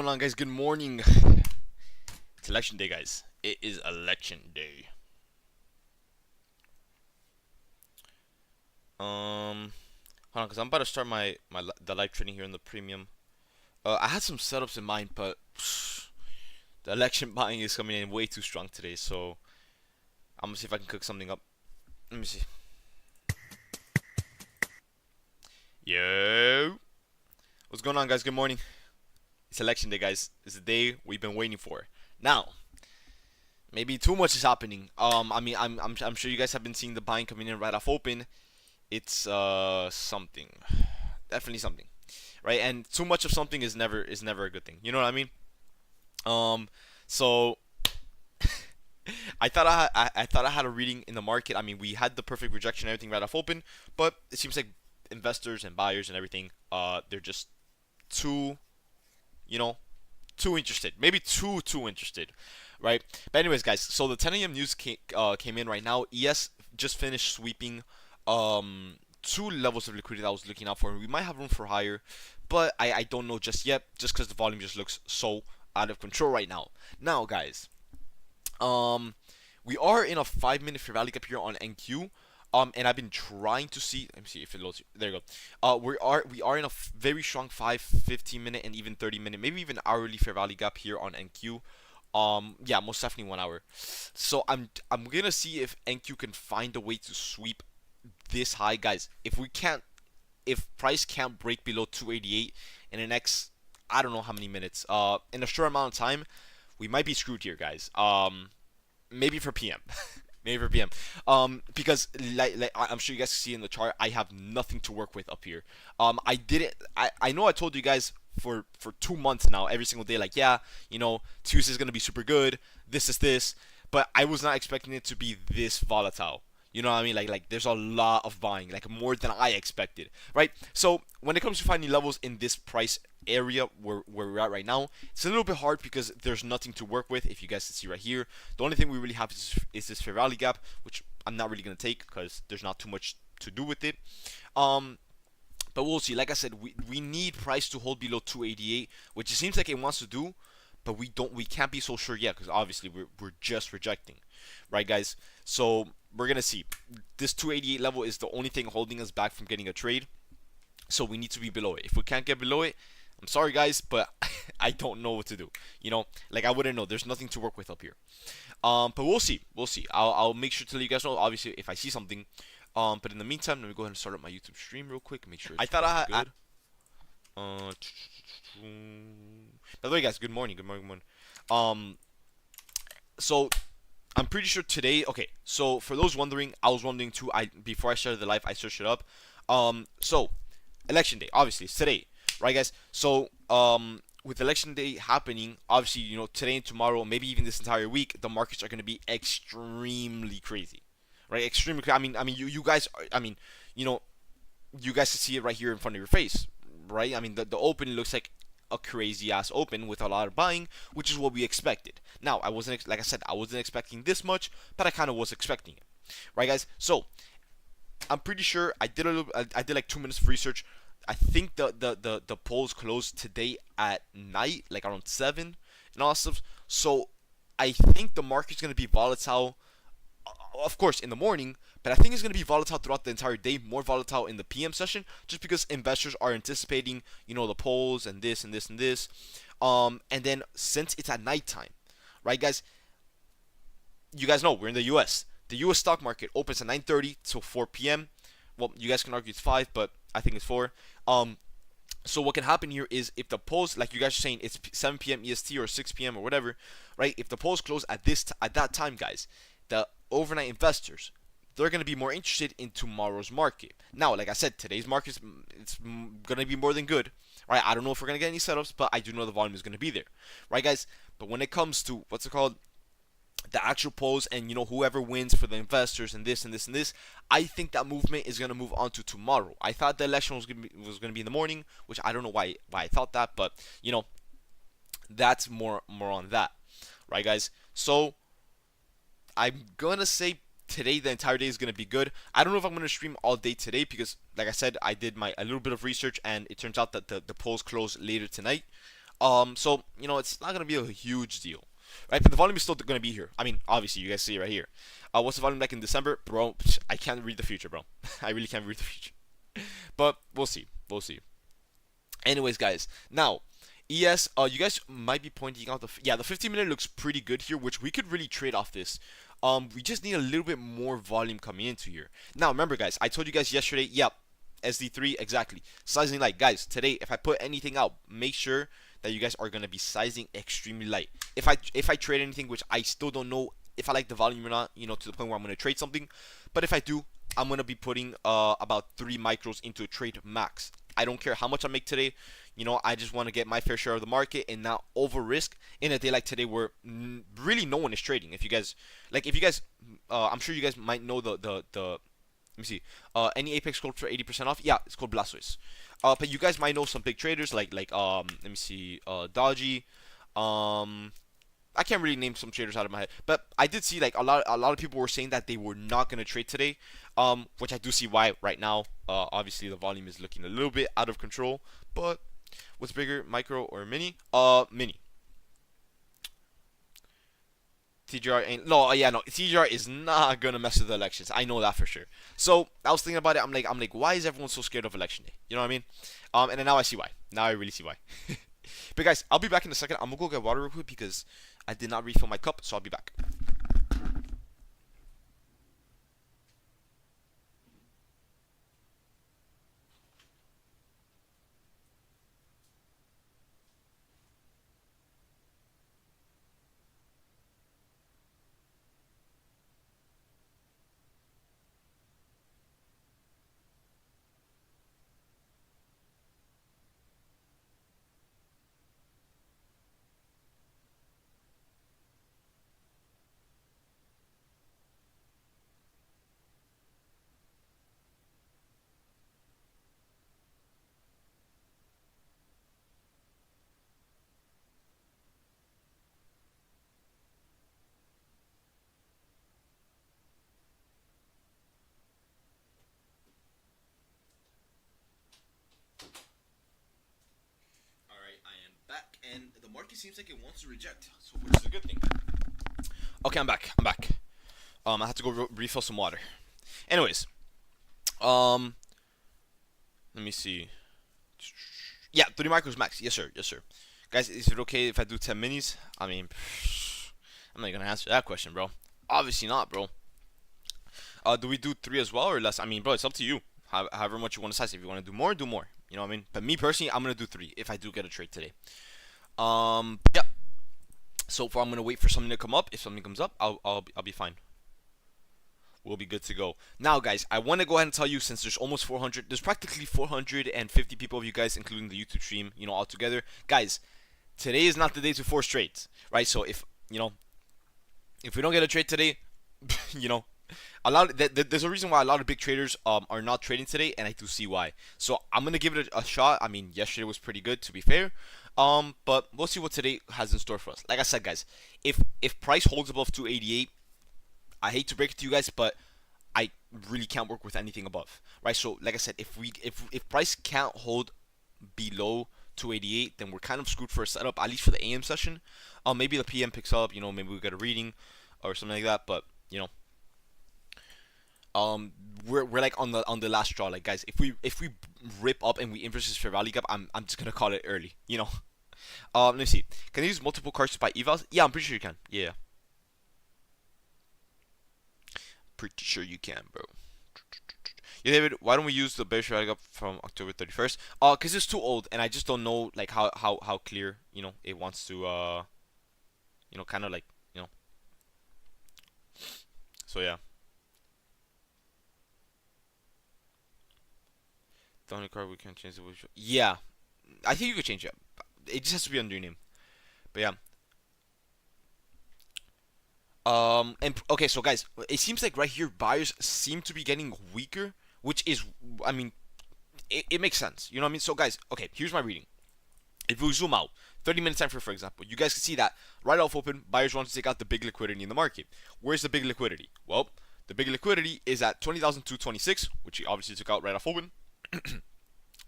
going on, guys? Good morning. It's election day, guys. It is election day. Hold on, because I'm about to start the live trading here in the premium. I had some setups in mind, but the election buying is coming in way too strong today. So I'm gonna see if I can cook something up. Let me see. Yo, what's going on, guys? Good morning. It's election day, guys. It's the day we've been waiting for. Now, maybe too much is happening. I'm sure you guys have been seeing the buying coming in right off open. It's something, definitely something, right? And too much of something is never a good thing. You know what I mean? So I thought I thought I had a reading in the market. I mean, we had the perfect rejection and everything right off open, but it seems like investors and buyers and everything, they're just too, you know, too interested. Maybe too interested, right? But anyways, guys, so the 10 a.m. news came in right now. ES just finished sweeping two levels of liquidity that I was looking out for. We might have room for higher, but I don't know just yet, just because the volume just looks so out of control right now. Now, guys, we are in a 5-minute fair value gap here on NQ. And I've been trying to see. Let me see if it loads. There you go. We are in a very strong 5, 15-minute, and even 30-minute, maybe even hourly fair value gap here on NQ. Yeah, most definitely 1 hour. So I'm gonna see if NQ can find a way to sweep this high, guys. If price can't break below 288 in the next, I don't know how many minutes, in a short amount of time, we might be screwed here, guys. Maybe for PM. Maybe for PM. Because like I'm sure you guys can see in the chart, I have nothing to work with up here. I know I told you guys for 2 months now, every single day, like, yeah, you know, Tuesday's gonna be super good. This is this, but I was not expecting it to be this volatile. You know what I mean? Like there's a lot of buying, like more than I expected, right? So when it comes to finding levels in this price area where we're at right now, it's a little bit hard because there's nothing to work with. If you guys can see right here, the only thing we really have is this fair value gap, which I'm not really gonna take because there's not too much to do with it. But we'll see. Like I said, we need price to hold below 288, which it seems like it wants to do, but we can't be so sure yet because obviously we're just rejecting, right, guys? So we're gonna see. This 288 level is the only thing holding us back from getting a trade, so we need to be below it. If we can't get below it, I'm sorry, guys, but I don't know what to do. You know, like I wouldn't know. There's nothing to work with up here. But we'll see. We'll see. I'll make sure to let you guys know, obviously, if I see something. But in the meantime, let me go ahead and start up my YouTube stream real quick. Make sure it's good. By the way, guys, good morning. Good morning. Good morning. So I'm pretty sure today. Okay, so for those wondering, I was wondering too. Before I started the live, I searched it up. So election day, obviously, it's today, right, guys? So with election day happening, obviously, you know, today and tomorrow, maybe even this entire week, the markets are going to be extremely crazy, right? Extremely. I mean, you guys. I mean, you know, you guys can see it right here in front of your face, right? I mean, the open looks like a crazy ass open with a lot of buying, which is what we expected. Now, I wasn't, like I said, I wasn't expecting this much, but I kind of was expecting it, right, guys? So I'm pretty sure I did like 2 minutes of research. I think the polls closed today at night, like around 7 and all that stuff. So I think the market's gonna be volatile, of course, in the morning, but I think it's going to be volatile throughout the entire day, more volatile in the PM session, just because investors are anticipating, you know, the polls and this and this and this. And then since it's at nighttime, right, guys, you guys know we're in the U.S. The U.S. stock market opens at 9:30 till 4 p.m. Well, you guys can argue it's 5, but I think it's 4. So what can happen here is if the polls, like you guys are saying, it's 7 p.m. EST or 6 p.m. or whatever, right? If the polls close at that time, guys, the overnight investors, they're going to be more interested in tomorrow's market. Now, like I said, today's market it's going to be more than good, right? I don't know if we're going to get any setups, but I do know the volume is going to be there, right, guys? But when it comes to what's it called, the actual polls, and you know, whoever wins for the investors and this and this and this, I think that movement is going to move on to tomorrow. I thought the election was going to be in the morning, which I don't know why I thought that, but you know, that's more on that, right, guys? So I'm gonna say today the entire day is gonna be good. I don't know if I'm gonna stream all day today because, like I said, I did a little bit of research and it turns out that the polls close later tonight. So it's not gonna be a huge deal, right? But the volume is still gonna be here. I mean, obviously, you guys see it right here. What's the volume like in December, bro? I can't read the future, bro. I really can't read the future. But we'll see. We'll see. Anyways, guys, now ES, you guys might be pointing out yeah, the 15-minute looks pretty good here, which we could really trade off this. We just need a little bit more volume coming into here. Now, remember, guys, I told you guys yesterday, yep, SD3 exactly, sizing light, guys. Today, if I put anything out, make sure that you guys are gonna be sizing extremely light. If I trade anything, which I still don't know if I like the volume or not, to the point where I'm gonna trade something, but if I do, I'm gonna be putting about 3 micros into a trade max. I don't care how much I make today. I just want to get my fair share of the market and not over risk in a day like today where really no one is trading. If you guys, I'm sure you guys might know the let me see, any Apex code for 80% off. Yeah, it's called Blastoise. But you guys might know some big traders like let me see, Dodgy. I can't really name some traders out of my head, but I did see like a lot of people were saying that they were not gonna trade today, which I do see why right now. Obviously the volume is looking a little bit out of control, but what's bigger, micro or mini? Mini. TGR ain't no. TGR is not gonna mess with the elections. I know that for sure. So I was thinking about it. I'm like, why is everyone so scared of election day? You know what I mean? And then now I see why. Now I really see why. But guys, I'll be back in a second. I'm gonna go get water real quick because I did not refill my cup, so I'll be back. Alright, I am back, and the market seems like it wants to reject, so which is a good thing. Okay, I'm back. I had to go refill some water. Anyways, let me see. Yeah, 30 micros max. Yes, sir. Yes, sir. Guys, is it okay if I do 10 minis? I mean, I'm not gonna answer that question, bro. Obviously not, bro. Do we do 3 as well or less? I mean, bro, it's up to you. However much you want to size. If you want to do more, do more. You know what I mean? But me personally, I'm gonna do 3 if I do get a trade today. Yeah. So far, I'm gonna wait for something to come up. If something comes up, I'll be fine. We'll be good to go. Now, guys, I want to go ahead and tell you, since there's almost 400, there's practically 450 people of you guys, including the YouTube stream, all together. Guys, today is not the day to force trades, right? So if if we don't get a trade today, there's a reason why a lot of big traders are not trading today, and I do see why. So I'm gonna give it a shot. I mean, yesterday was pretty good, to be fair. But we'll see what today has in store for us. Like I said, guys, if price holds above 288, I hate to break it to you guys, but I really can't work with anything above, right? So, like I said, if price can't hold below 288, then we're kind of screwed for a setup, at least for the AM session. Maybe the PM picks up, maybe we get a reading or something like that, but we're like on the last straw. Like, guys, if we rip up and we inverse this fair value gap, I'm just gonna call it early. Let me see. Can you use multiple cards to buy evals? Yeah, I'm pretty sure you can. Yeah. Pretty sure you can, bro. Yeah, David, why don't we use the bearish value gap from October 31st? Cause it's too old, and I just don't know like how clear it wants to kind of like So yeah. The only card we can change the visual. Yeah, I think you could change it. It just has to be under your name. But yeah. And okay, so guys, it seems like right here buyers seem to be getting weaker, which is, I mean, it makes sense. You know what I mean? So guys, okay, here's my reading. If we zoom out, 30-minute time frame, for example, you guys can see that right off open, buyers want to take out the big liquidity in the market. Where's the big liquidity? Well, the big liquidity is at 20,226, which he obviously took out right off open.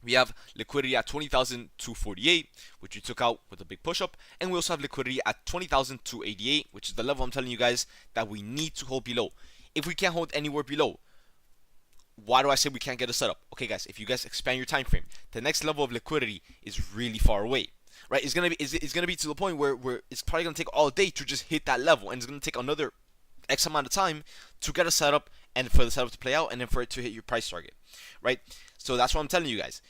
We have liquidity at 20,248, which we took out with a big push up, and we also have liquidity at 20,288, which is the level I'm telling you guys that we need to hold below. If we can't hold anywhere below, why do I say we can't get a setup? Okay, guys, if you guys expand your time frame, the next level of liquidity is really far away, right? It's gonna be to the point where it's probably gonna take all day to just hit that level, and it's gonna take another X amount of time to get a setup and for the setup to play out, and then for it to hit your price target, right? So that's what I'm telling you guys.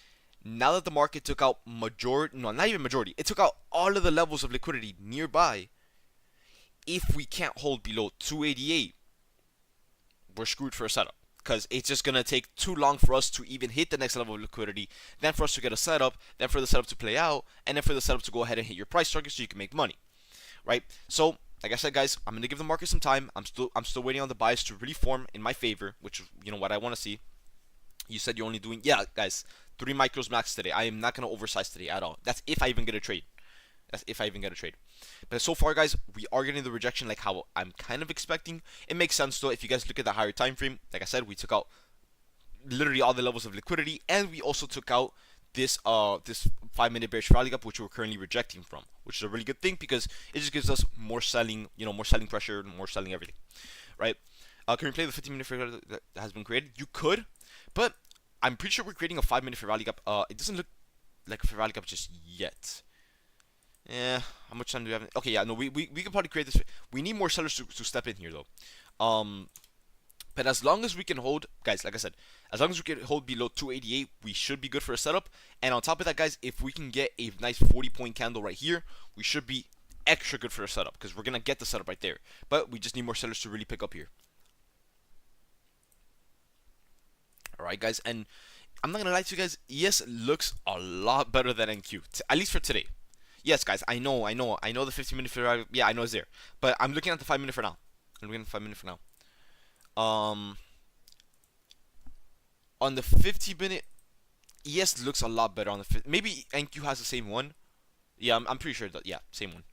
Now that the market took out not even majority, it took out all of the levels of liquidity nearby. If we can't hold below 288, we're screwed for a setup, because it's just going to take too long for us to even hit the next level of liquidity, then for us to get a setup, then for the setup to play out, and then for the setup to go ahead and hit your price target so you can make money, right? So like I said, guys, I'm going to give the market some time. I'm still waiting on the bias to really form in my favor, which is what I want to see. You said you're only doing, yeah, guys, 3 micros max today. I am not going to oversize today at all. That's if I even get a trade. That's if I even get a trade. But so far, guys, we are getting the rejection like how I'm kind of expecting. It makes sense, though, if you guys look at the higher time frame. Like I said, we took out literally all the levels of liquidity, and we also took out this 5-minute bearish rally gap, which we're currently rejecting from, which is a really good thing because it just gives us more selling, more selling pressure, more selling everything, right? Can we play the 15-minute fair rally that has been created? You could, but I'm pretty sure we're creating a 5-minute fair rally gap. It doesn't look like a fair rally gap just yet. Yeah, how much time do we have? Okay, yeah, no, we can probably create this. We need more sellers to step in here, though. But as long as we can hold, guys, like I said, as long as we can hold below 288, we should be good for a setup. And on top of that, guys, if we can get a nice 40-point candle right here, we should be extra good for a setup because we're going to get the setup right there. But we just need more sellers to really pick up here. Alright, guys, and I'm not going to lie to you guys, ES looks a lot better than NQ, at least for today. Yes, guys, I know the 15-minute for, yeah, I know it's there. But I'm looking at the 5-minute for now. On the 50-minute, ES looks a lot better on the maybe NQ has the same one. Yeah, I'm pretty sure that, yeah, same one.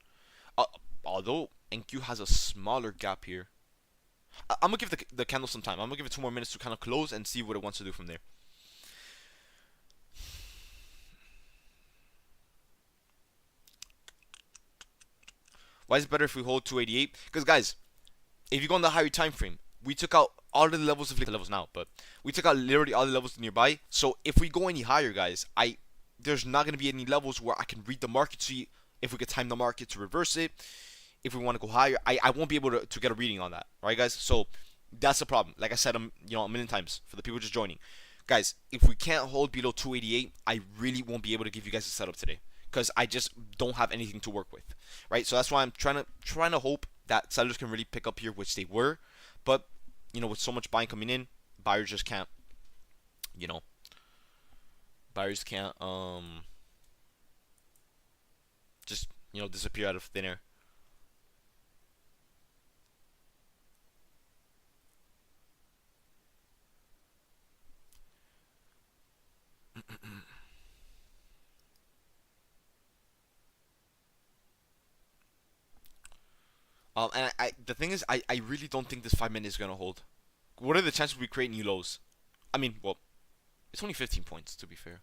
Although NQ has a smaller gap here. I'm gonna give the candle some time. I'm gonna give it 2 more minutes to kind of close and see what it wants to do from there. Why is it better if we hold 288? Because guys, if you go on the higher time frame, we took out all of the levels of levels now, but we took out literally all the levels nearby. So if we go any higher, guys, there's not gonna be any levels where I can read the market, see if we could time the market to reverse it. If we want to go higher, I won't be able to get a reading on that, right, guys? So that's the problem. Like I said, a million times for the people just joining, guys. If we can't hold below 288, I really won't be able to give you guys a setup today because I just don't have anything to work with, right? So that's why I'm trying to hope that sellers can really pick up here, which they were, but with so much buying coming in, buyers just can't, just disappear out of thin air. And the thing is, I really don't think this 5-minute is gonna hold. What are the chances we create new lows? I mean, well, it's only 15 points to be fair,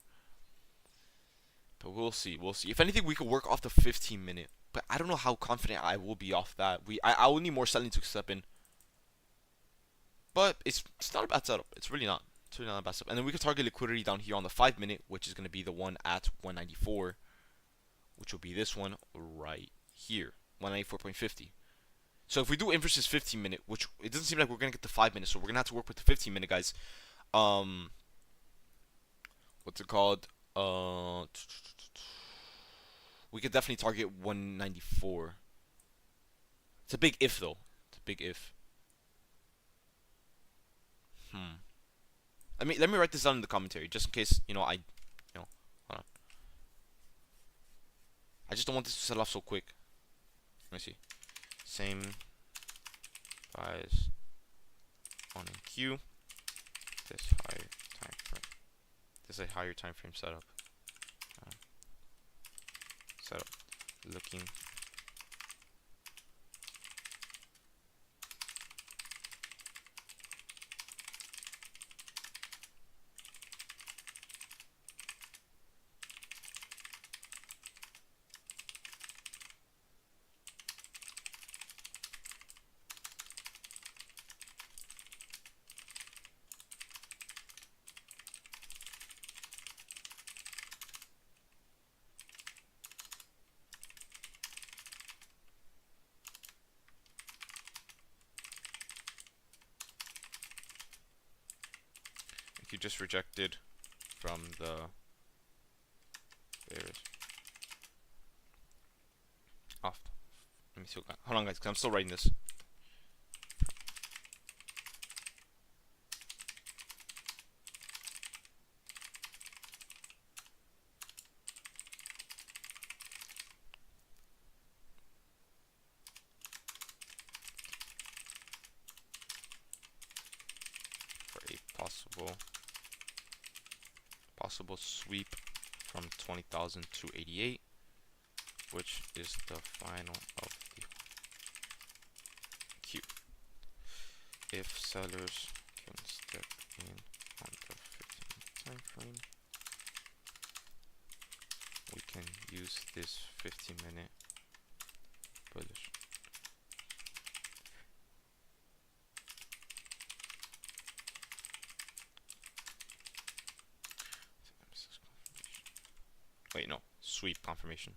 but we'll see. If anything, we could work off the 15-minute, but I don't know how confident I will be off that. I will need more selling to step in, but it's not a bad setup. It's really not. It's really not a bad setup. And then we could target liquidity down here on the 5-minute, which is gonna be the one at 194, which will be this one right here, 194.50. So if we do inverses 15-minute, which it doesn't seem like we're gonna get the 5-minute, so we're gonna have to work with the 15-minute, guys. What's it called? We could definitely target 194. It's a big if though. It's a big if. Let me write this down in the commentary just in case hold on. I just don't want this to sell off so quick. Let me see. Same buys on NQ. This higher time frame. This is a higher time frame setup. Looking. you just rejected from the bears off. Let me see what, hold on guys, because I'm still writing this. For a possible sweep from 20,000 to 88, which is the final of the queue. If sellers can step in on the 15-minute time frame, we can use this 15-minute bullish. Wait, no, sweep confirmation.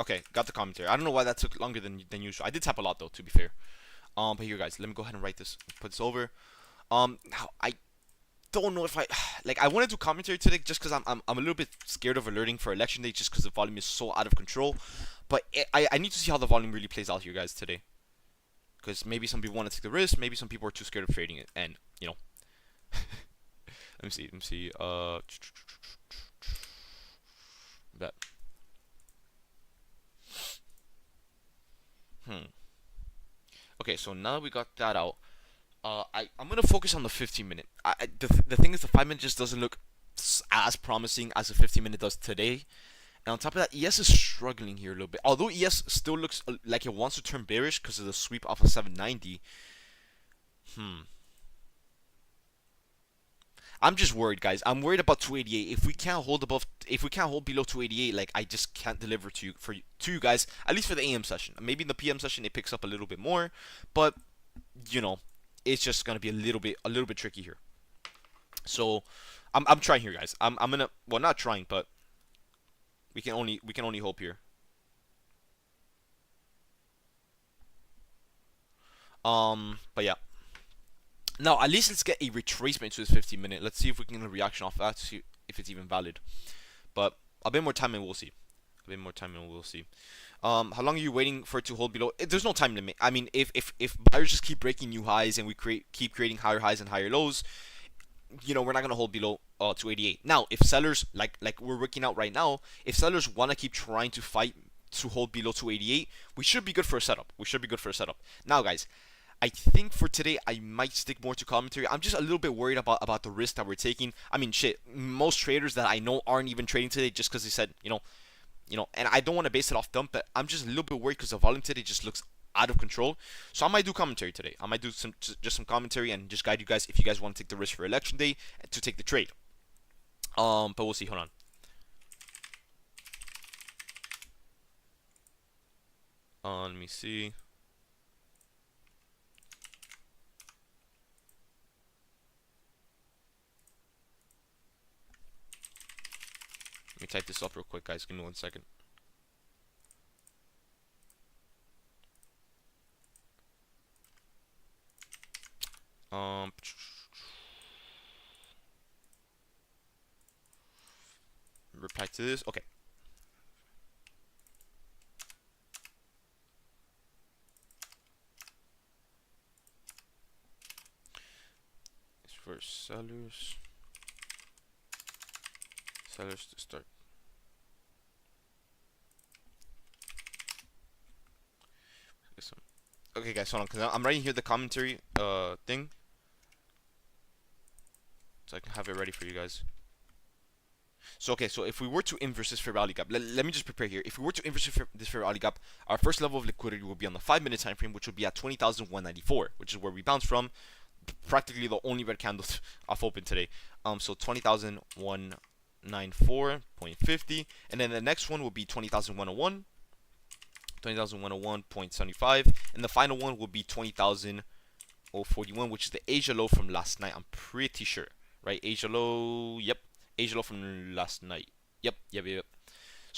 Okay, got the commentary. I don't know why that took longer than usual. I did tap a lot though, to be fair. But here guys, let me go ahead and write this, put this over. Now I don't know if I like. I want to do commentary today just because I'm a little bit scared of alerting for election day, just because the volume is so out of control. But I need to see how the volume really plays out here, guys, today. Because maybe some people want to take the risk, maybe some people are too scared of trading it, and you know. Let me see. Bet. Okay, so now that we got that out, I'm gonna focus on the 15-minute. The thing is, the 5-minute just doesn't look as promising as the 15-minute does today. And on top of that, ES is struggling here a little bit. Although ES still looks like it wants to turn bearish because of the sweep off of 790. I'm just worried, guys. I'm worried about 288. If we can't hold below 288, like I just can't deliver to you guys. At least for the AM session. Maybe in the PM session it picks up a little bit more, but you know, it's just gonna be a little bit tricky here. So I'm trying here, guys. I'm gonna, well, not trying, but we can only hope here. But yeah. Now, at least let's get a retracement to this 15-minute. Let's see if we can get a reaction off that to see if it's even valid. But a bit more time and we'll see. How long are you waiting for it to hold below? There's no time limit. I mean, if buyers just keep breaking new highs and we keep creating higher highs and higher lows, you know, we're not gonna hold below 288. Now, if sellers like we're working out right now, if sellers want to keep trying to fight to hold below 288, we should be good for a setup. Now, guys, I think for today I might stick more to commentary. I'm just a little bit worried about the risk that we're taking. I mean, shit, most traders that I know aren't even trading today just because they said, you know, and I don't want to base it off dump, but I'm just a little bit worried because the volume today just looks out of control. So I might do commentary today. I might do just some commentary and just guide you guys if you guys want to take the risk for election day to take the trade. But we'll see. Hold on. Let me see. Let me type this up real quick, guys. Give me 1 second. Reply to this. Okay. It's for sellers to start. Okay, guys, hold on, because I'm writing here the commentary thing, so I can have it ready for you guys. So okay, so if we were to inverse this fair value gap, let me just prepare here. If we were to inverse this fair value gap, our first level of liquidity will be on the 5-minute time frame, which would be at 20,194, which is where we bounced from. Practically the only red candle off open today. So 20,194.50, and then the next one will be 20,101. 20,101.75, and the final one will be 20,041, which is the Asia low from last night. I'm pretty sure, right? Asia low, yep. Asia low from last night. Yep.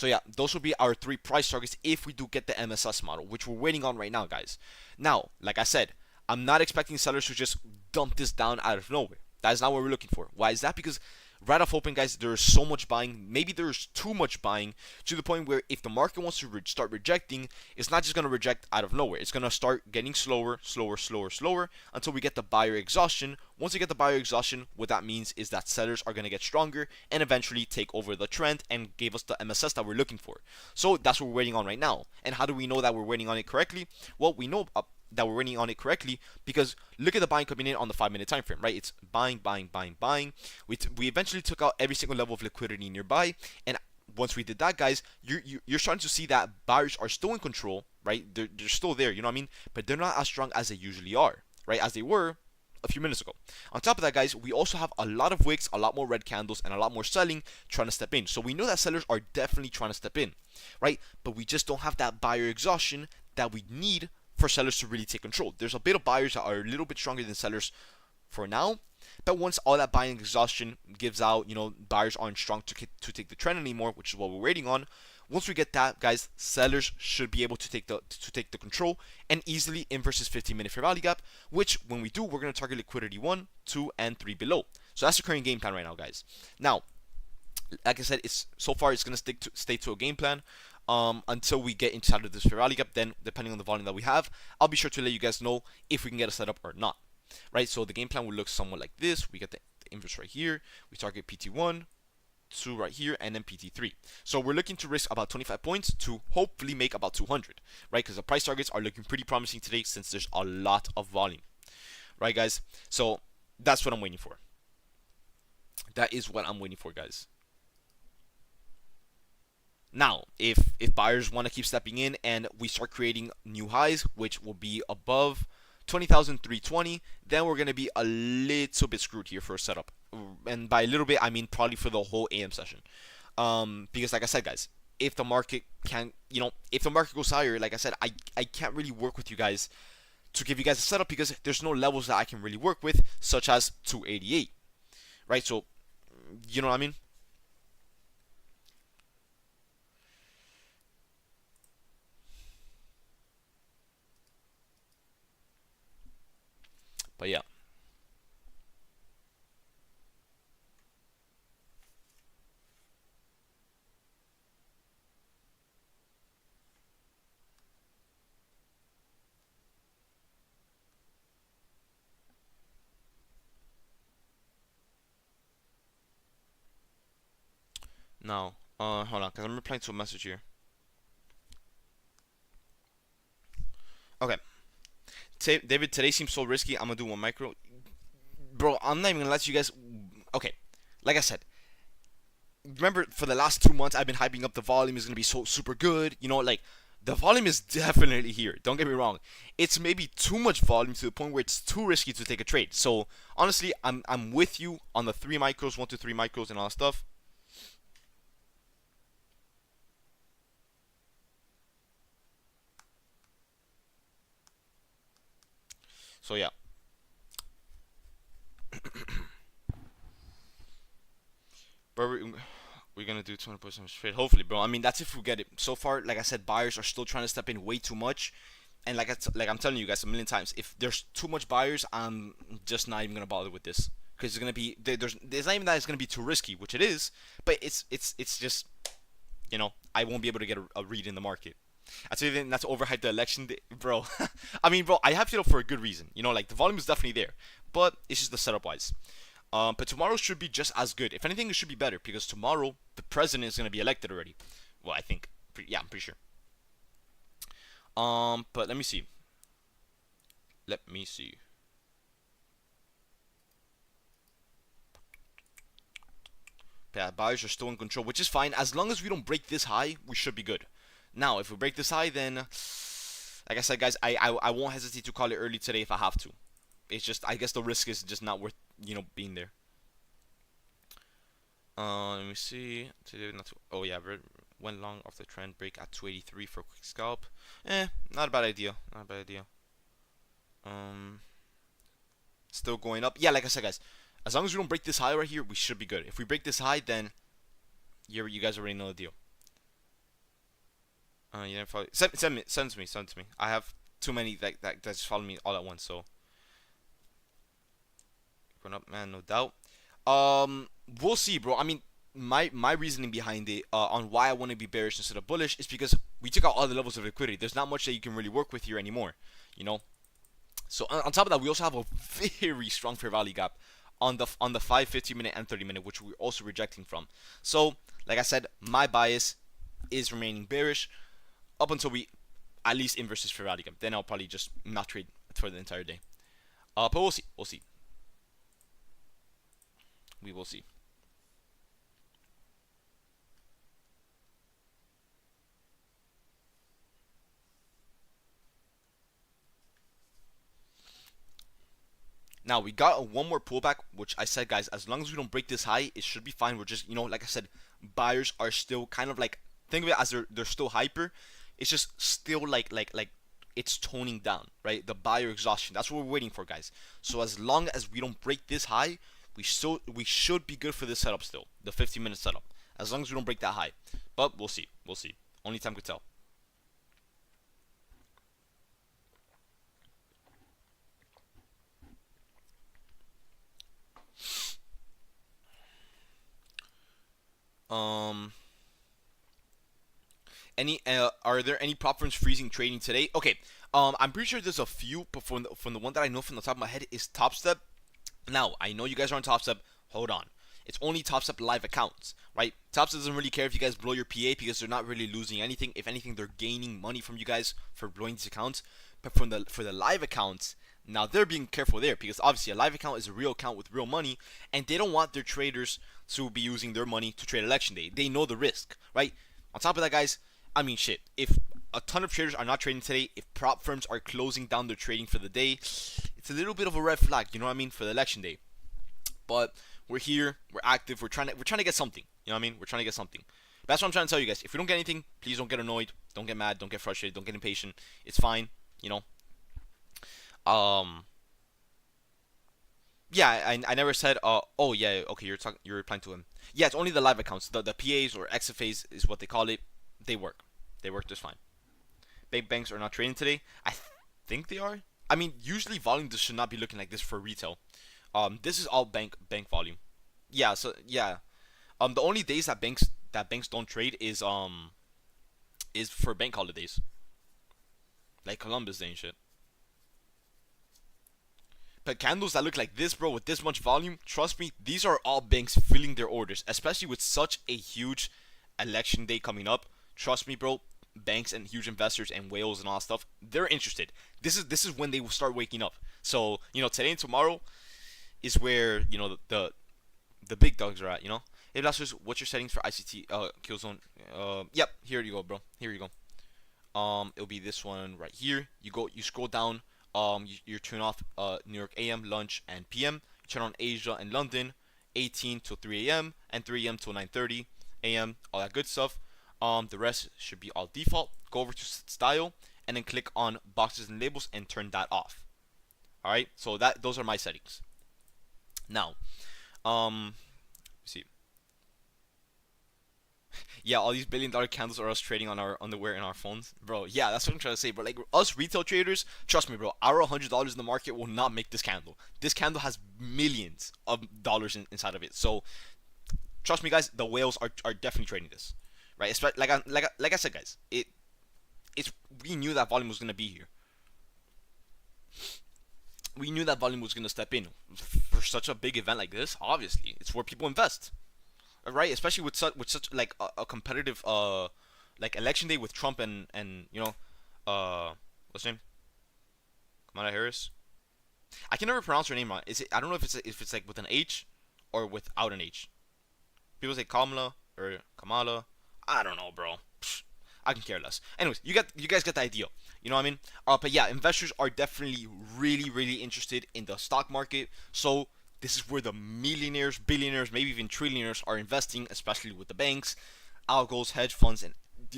So yeah, those will be our 3 price targets if we do get the MSS model, which we're waiting on right now, guys. Now, like I said, I'm not expecting sellers to just dump this down out of nowhere. That is not what we're looking for. Why is that? Because right off open, guys, there's so much buying. Maybe there's too much buying to the point where if the market wants to start rejecting, it's not just going to reject out of nowhere. It's going to start getting slower, slower, slower, slower until we get the buyer exhaustion. Once we get the buyer exhaustion, what that means is that sellers are going to get stronger and eventually take over the trend and give us the MSS that we're looking for. So that's what we're waiting on right now. And how do we know that we're waiting on it correctly? Well, we know that we're running on it correctly because look at the buying coming in on the 5-minute time frame, right? It's buying, buying, buying, buying. We eventually took out every single level of liquidity nearby, and once we did that, guys, you're starting to see that buyers are still in control, right? They're still there, you know what I mean? But they're not as strong as they usually are, right? As they were a few minutes ago. On top of that, guys, we also have a lot of wicks, a lot more red candles, and a lot more selling trying to step in. So we know that sellers are definitely trying to step in, right? But we just don't have that buyer exhaustion that we need for sellers to really take control. There's a bit of buyers that are a little bit stronger than sellers for now, but once all that buying exhaustion gives out, you know, buyers aren't strong to take the trend anymore, which is what we're waiting on. Once we get that, guys, sellers should be able to take the control and easily inverse 15-minute fair value gap, which when we do, we're going to target liquidity 1, 2, and 3 below. So that's the current game plan right now, guys. Now, like I said, so far it's going to stay to a game plan. Until we get inside of this fair value gap. Then, depending on the volume that we have, I'll be sure to let you guys know if we can get a setup or not. Right? So the game plan will look somewhat like this. We get the inverse right here. We target PT1, 2 right here, and then PT3. So we're looking to risk about 25 points to hopefully make about 200. Right? Because the price targets are looking pretty promising today since there's a lot of volume. Right, guys? So that's what I'm waiting for. That is what I'm waiting for, guys. Now, if buyers want to keep stepping in and we start creating new highs, which will be above 20,320, then we're going to be a little bit screwed here for a setup. And by a little bit, I mean probably for the whole AM session. Because like I said, guys, if the market can, if the market goes higher, like I said, I can't really work with you guys to give you guys a setup because there's no levels that I can really work with, such as 288, right? So, you know what I mean? But yeah. Now, hold on, because I'm replying to a message here. Okay. David, today seems so risky. I'm going to do one micro. Bro, I'm not even going to let you guys... Okay, like I said, remember for the last 2 months, I've been hyping up the volume is going to be so super good. You know, like, the volume is definitely here. Don't get me wrong. It's maybe too much volume to the point where it's too risky to take a trade. So, honestly, I'm with you on the 3 micros, 1 to 3 micros and all that stuff. So, yeah. Bro, we're gonna do 200% trade, hopefully, bro. I mean, that's if we get it. So far, like I said, buyers are still trying to step in way too much, and like I'm telling you guys a million times, if there's too much buyers, I'm just not even gonna bother with this because it's gonna be there's not even that it's gonna be too risky, which it is, but it's just, I won't be able to get a read in the market. That's even not to overhype the election, bro. I mean, bro, I have it up for a good reason. Like the volume is definitely there, but it's just the setup wise. But tomorrow should be just as good. If anything, it should be better because tomorrow the president is going to be elected already. Well, I think. Yeah, I'm pretty sure. But let me see. Yeah, buyers are still in control, which is fine. As long as we don't break this high, we should be good. Now, if we break this high, then, like I said, guys, I won't hesitate to call it early today if I have to. It's just, I guess the risk is just not worth, being there. Let me see. Today, oh yeah, went long off the trend break at 283 for a quick scalp. Not a bad idea. Not a bad idea. Still going up. Yeah, like I said, guys, as long as we don't break this high right here, we should be good. If we break this high, then you guys already know the deal. You didn't follow. Send to me. I have too many that just follow me all at once. So going up, man, no doubt. Um, we'll see, bro. I mean, my reasoning behind it, on why I want to be bearish instead of bullish, is because we took out all the levels of liquidity. There's not much that you can really work with here anymore. You know. So on top of that, we also have a very strong fair value gap on the 5, 15 minute and 30 minute, which we're also rejecting from. So, like I said, my bias is remaining bearish up until we at least inverse this fair value gap. Then I'll probably just not trade for the entire day. But we'll see. We'll see. We will see. Now we got one more pullback, which I said, guys, as long as we don't break this high, it should be fine. We're just, like I said, buyers are still kind of like, think of it as they're still hyper. It's just still like it's toning down, right? The buyer exhaustion. That's what we're waiting for, guys. So as long as we don't break this high, we should be good for this setup still, the 15-minute setup. As long as we don't break that high, but we'll see. We'll see. Only time could tell. Um. Are there any prop firms freezing trading today? Okay. I'm pretty sure there's a few, but from the one that I know from the top of my head is Top Step. Now I know you guys are on Top Step. Hold on. It's only Top Step live accounts, right? Top Step doesn't really care if you guys blow your PA because they're not really losing anything. If anything, they're gaining money from you guys for blowing these accounts. But for the live accounts, now they're being careful there because obviously a live account is a real account with real money, and they don't want their traders to be using their money to trade election day. They know the risk, right? On top of that, guys, I mean, shit. If a ton of traders are not trading today, if prop firms are closing down their trading for the day, it's a little bit of a red flag. You know what I mean, for the election day. But we're here, we're active, we're trying to get something. You know what I mean? We're trying to get something. That's what I'm trying to tell you guys. If we don't get anything, please don't get annoyed, don't get mad, don't get frustrated, don't get impatient. It's fine. You know. Um. Yeah, I never said. Oh yeah. Okay, you're replying to him. Yeah, it's only the live accounts. The PAs or XFAs is what they call it. They work. They work just fine. Big banks are not trading today. I think they are. I mean, usually volume just should not be looking like this for retail. This is all bank volume. Yeah. So yeah. The only days that banks don't trade is for bank holidays, like Columbus Day and shit. But candles that look like this, bro, with this much volume, trust me, these are all banks filling their orders, especially with such a huge election day coming up. Trust me, bro, banks and huge investors and whales and all that stuff, they're interested. This is when they will start waking up. So, today and tomorrow is where, the big dogs are at, Hey, Blasters, what's your settings for ICT kill zone? Yep, here you go, bro. Here you go. It'll be this one right here. You scroll down. You turn off New York AM, lunch, and PM. You turn on Asia and London, 18 till 3 a.m. and 3 a.m. till 9:30 a.m. All that good stuff. The rest should be all default. Go over to style and then click on boxes and labels and turn that off. All right. So those are my settings. Now, see. Yeah, all these $1 billion candles are us trading on our underwear and our phones, bro. Yeah, that's what I'm trying to say, bro. Like us retail traders, trust me, bro. Our $100 in the market will not make this candle. This candle has millions of dollars inside of it. So trust me, guys. The whales are definitely trading this, right? Especially like I said, guys. It's we knew that volume was gonna be here. We knew that volume was gonna step in for such a big event like this. Obviously, it's where people invest, right? Especially with such like a competitive like election day with Trump and what's his name, Kamala Harris. I can never pronounce her name right. Is it? I don't know if it's like with an H or without an H. People say Kamala or Kamala. I don't know, bro. I can care less. Anyways, you guys get the idea. You know what I mean? But yeah, investors are definitely really interested in the stock market. So this is where the millionaires, billionaires, maybe even trillionaires are investing, especially with the banks, algos, hedge funds, and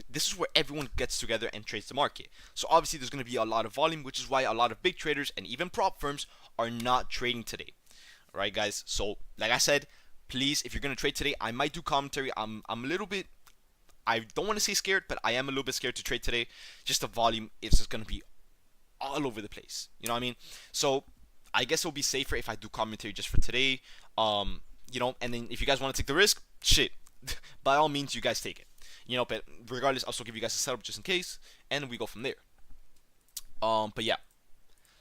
this is where everyone gets together and trades the market. So obviously there's going to be a lot of volume, which is why a lot of big traders and even prop firms are not trading today. All right, guys. So like I said, please, if you're going to trade today, I might do commentary. I'm a little bit I don't want to say scared, but I am a little bit scared to trade today. Just the volume is just gonna be all over the place. You know what I mean? So I guess it'll be safer if I do commentary just for today. And then if you guys want to take the risk, shit, by all means, you guys take it. But regardless, I'll still give you guys a setup just in case, and we go from there. But yeah.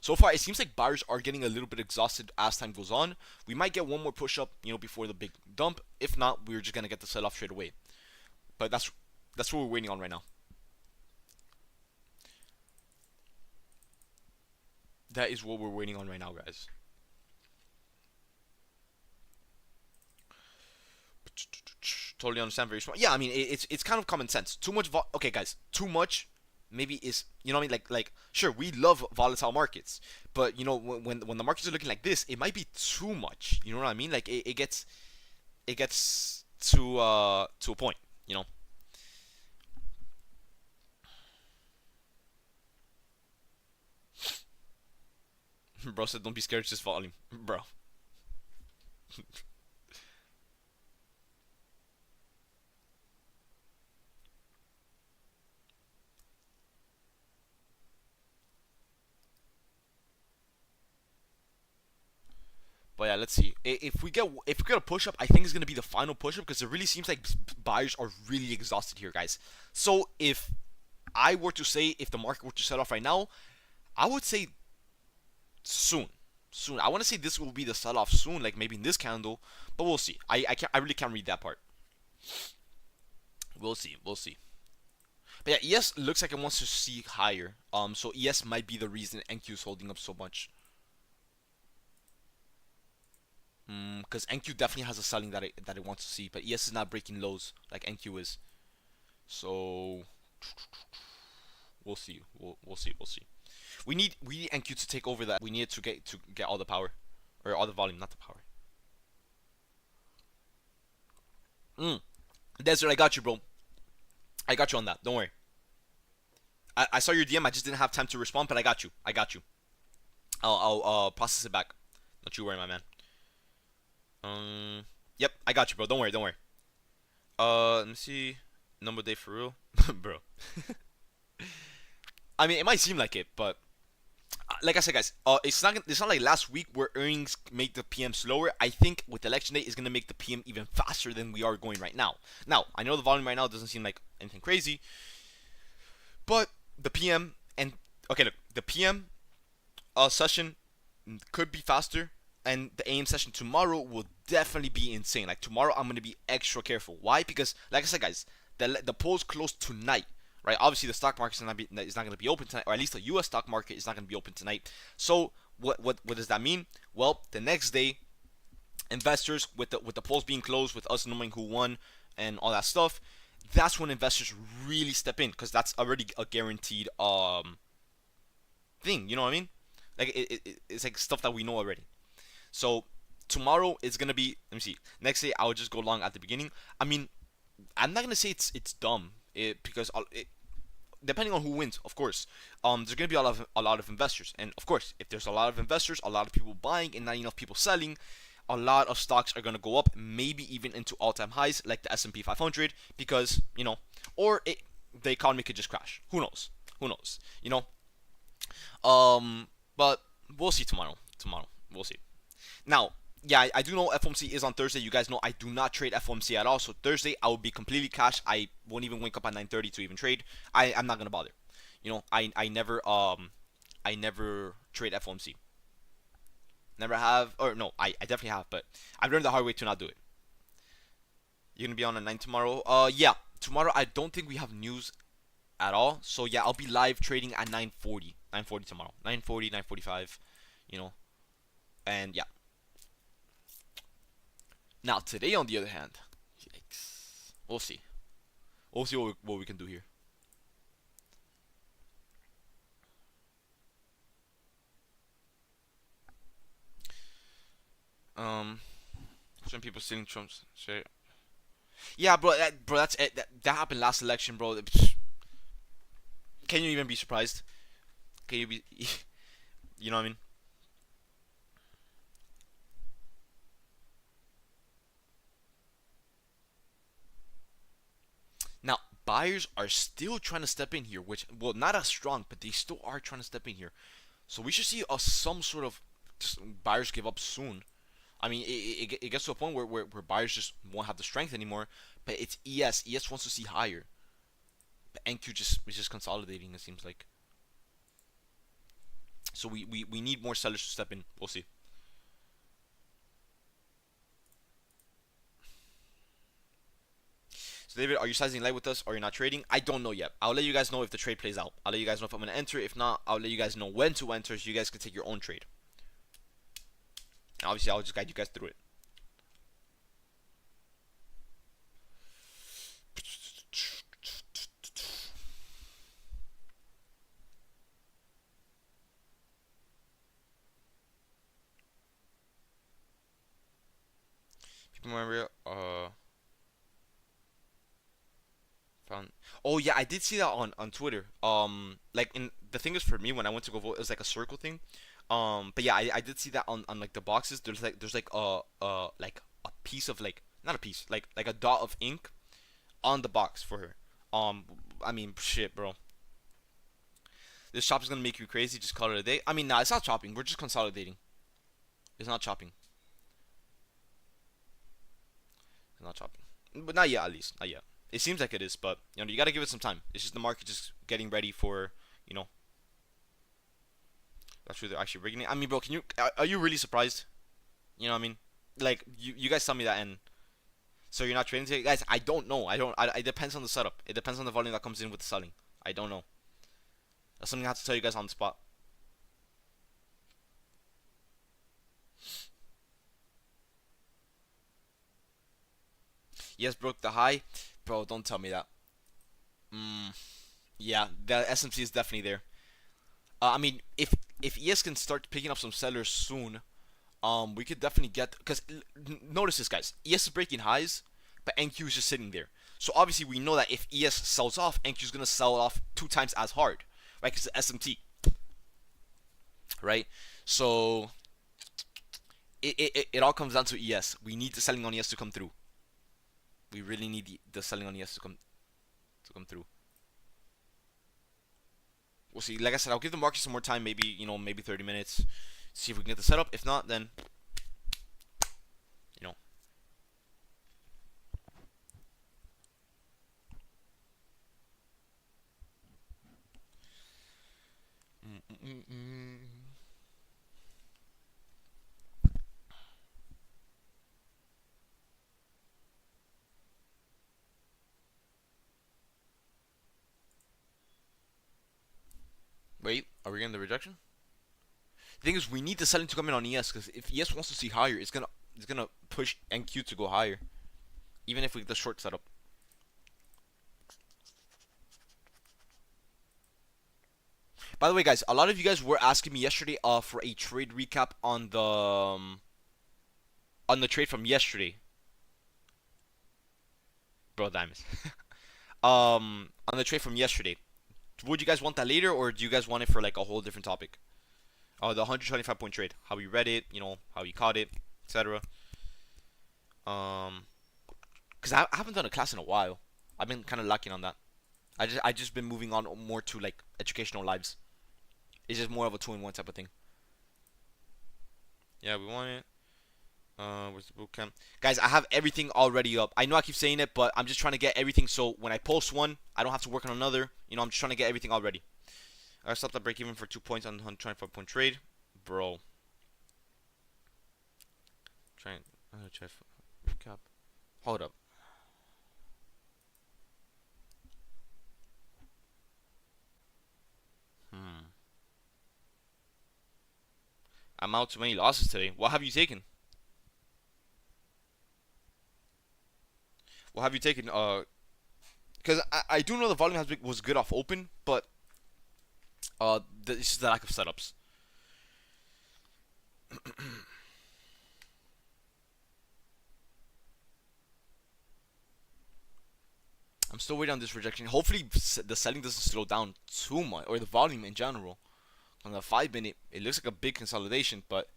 So far, it seems like buyers are getting a little bit exhausted as time goes on. We might get one more push up, before the big dump. If not, we're just gonna get the sell off straight away. But that's what we're waiting on right now. That is what we're waiting on right now, guys. Totally understand. Very smart. Yeah, I mean it's kind of common sense. Too much. Okay, guys. Too much. Maybe is what I mean. Like sure, we love volatile markets, but when the markets are looking like this, it might be too much. You know what I mean? Like it gets to a point. You know. Bro said, "Don't be scared, it's just volume, bro." But yeah, let's see. If we get a push up, I think it's gonna be the final push up because it really seems like buyers are really exhausted here, guys. So if I were to say if the market were to set off right now, I would say soon. Soon. I want to say this will be the sell off soon, like maybe in this candle, but we'll see. I really can't read that part. We'll see. We'll see. But yeah, ES looks like it wants to see higher. So ES might be the reason NQ is holding up so much. Because NQ definitely has a selling that it wants to see, but ES is not breaking lows like NQ is. So we'll see. We'll see. We'll see. We need NQ to take over that. We need it to get all the power, or all the volume, not the power. Desert, I got you, bro. I got you on that. Don't worry. I saw your DM. I just didn't have time to respond, but I got you. I got you. I'll process it back. Don't you worry, my man. Yep, I got you, bro. Don't worry. Don't worry. Let me see. Number day for real, bro. I mean, it might seem like it, but like I said, guys, it's not like last week where earnings make the PM slower. I think with election day, it's gonna make the PM even faster than we are going right now. Now, I know the volume right now doesn't seem like anything crazy, but the PM and okay, look, the PM session could be faster, and the AM session tomorrow will definitely be insane. Like tomorrow, I'm gonna be extra careful. Why? Because like I said, guys, the polls close tonight. Right, obviously the stock market is not going to be open tonight, or at least the U.S. stock market is not going to be open tonight. So what does that mean? Well, the next day, investors with the polls being closed, with us knowing who won and all that stuff, that's when investors really step in because that's already a guaranteed thing. You know what I mean? Like it's like stuff that we know already. So tomorrow is gonna be. Let me see. Next day I would just go long at the beginning. I mean, I'm not gonna say it's dumb. Because depending on who wins, of course, there's gonna be a lot of investors, and of course, if there's a lot of investors, a lot of people buying, and not enough people selling, a lot of stocks are gonna go up, maybe even into all-time highs like the S&P 500, because the economy could just crash. Who knows? Who knows? But we'll see tomorrow. Tomorrow, we'll see. Now, yeah, I do know FOMC is on Thursday. You guys know I do not trade FOMC at all. So Thursday I will be completely cash. I won't even wake up at 9:30 to even trade. I'm not gonna bother. I never trade FOMC. Never have, or no, I definitely have, but I've learned the hard way to not do it. You're gonna be on at 9 tomorrow. Yeah, tomorrow I don't think we have news at all. So yeah, I'll be live trading at 9:40. 9:40 tomorrow. 9:40, 9:45. And yeah. Now today, on the other hand, yikes. We'll see. We'll see what we can do here. Some people stealing Trump's shit. Yeah, bro. That's it. That happened last election, bro. Can you even be surprised? Can you be? You know what I mean? Now, buyers are still trying to step in here, which, well, not as strong, but they still are trying to step in here. So we should see some sort of just buyers give up soon. I mean, it gets to a point where buyers just won't have the strength anymore. But it's ES. ES wants to see higher. But NQ just is just consolidating, it seems like. So we need more sellers to step in. We'll see. So David, are you sizing light with us or you're not trading? I don't know yet. I'll let you guys know if the trade plays out. I'll let you guys know if I'm gonna enter. If not, I'll let you guys know when to enter so you guys can take your own trade. And obviously, I'll just guide you guys through it. People remember found. Oh yeah, I did see that on Twitter. Like in the thing is for me when I went to go vote, it was like a circle thing. But yeah, I did see that on like the boxes. There's like a piece of like not a piece like a dot of ink on the box for her. I mean shit, bro. This chop is gonna make you crazy. Just call it a day. I mean, nah, it's not chopping. We're just consolidating. It's not chopping. It's not chopping. But not yet, at least. Not yet. It seems like it is, but you gotta give it some time. It's just the market just getting ready for you know. That's true. They're actually rigging it. I mean, bro, can you are you really surprised? You know what I mean? Like you guys tell me that, and so you're not trading today, guys. I don't know. I don't. It depends on the setup. It depends on the volume that comes in with the selling. I don't know. That's something I have to tell you guys on the spot. Yes, broke the high, bro. Don't tell me that. Yeah, the SMC is definitely there. I mean, if ES can start picking up some sellers soon, we could definitely get because notice this, guys. ES is breaking highs, but NQ is just sitting there. So obviously we know that if ES sells off, NQ is gonna sell off 2 times as hard, right? Because the SMT, right? So it all comes down to ES. We need the selling on ES to come through. We really need the selling on ES to come through. We'll see. Like I said, I'll give the market some more time. Maybe maybe 30 minutes. See if we can get the setup. If not, then you know. Wait, are we getting the rejection? The thing is, we need the selling to come in on ES because if ES wants to see higher, it's gonna push NQ to go higher, even if we get the short setup. By the way, guys, a lot of you guys were asking me yesterday for a trade recap on the trade from yesterday, bro. Diamonds. On the trade from yesterday. Would you guys want that later, or do you guys want it for like a whole different topic? Oh, the 125 point trade. How we read it, how we caught it, etc. Because I haven't done a class in a while. I've been kind of lacking on that. I just been moving on more to like educational lives. It's just more of a 2-in-1 type of thing. Yeah, we want it. Where's the bootcamp? Guys, I have everything already up. I know I keep saying it, but I'm just trying to get everything so when I post one, I don't have to work on another. I'm just trying to get everything all ready. I stopped at break even for 2 points on 125 point trade. Bro. Trying check recap. Hold up. I'm out too many losses today. What have you taken? What have you taken? Because I do know the volume was good off open, but it's just the lack of setups. I'm still waiting on this rejection. Hopefully the selling doesn't slow down too much, or the volume in general. On the 5-minute, it looks like a big consolidation, but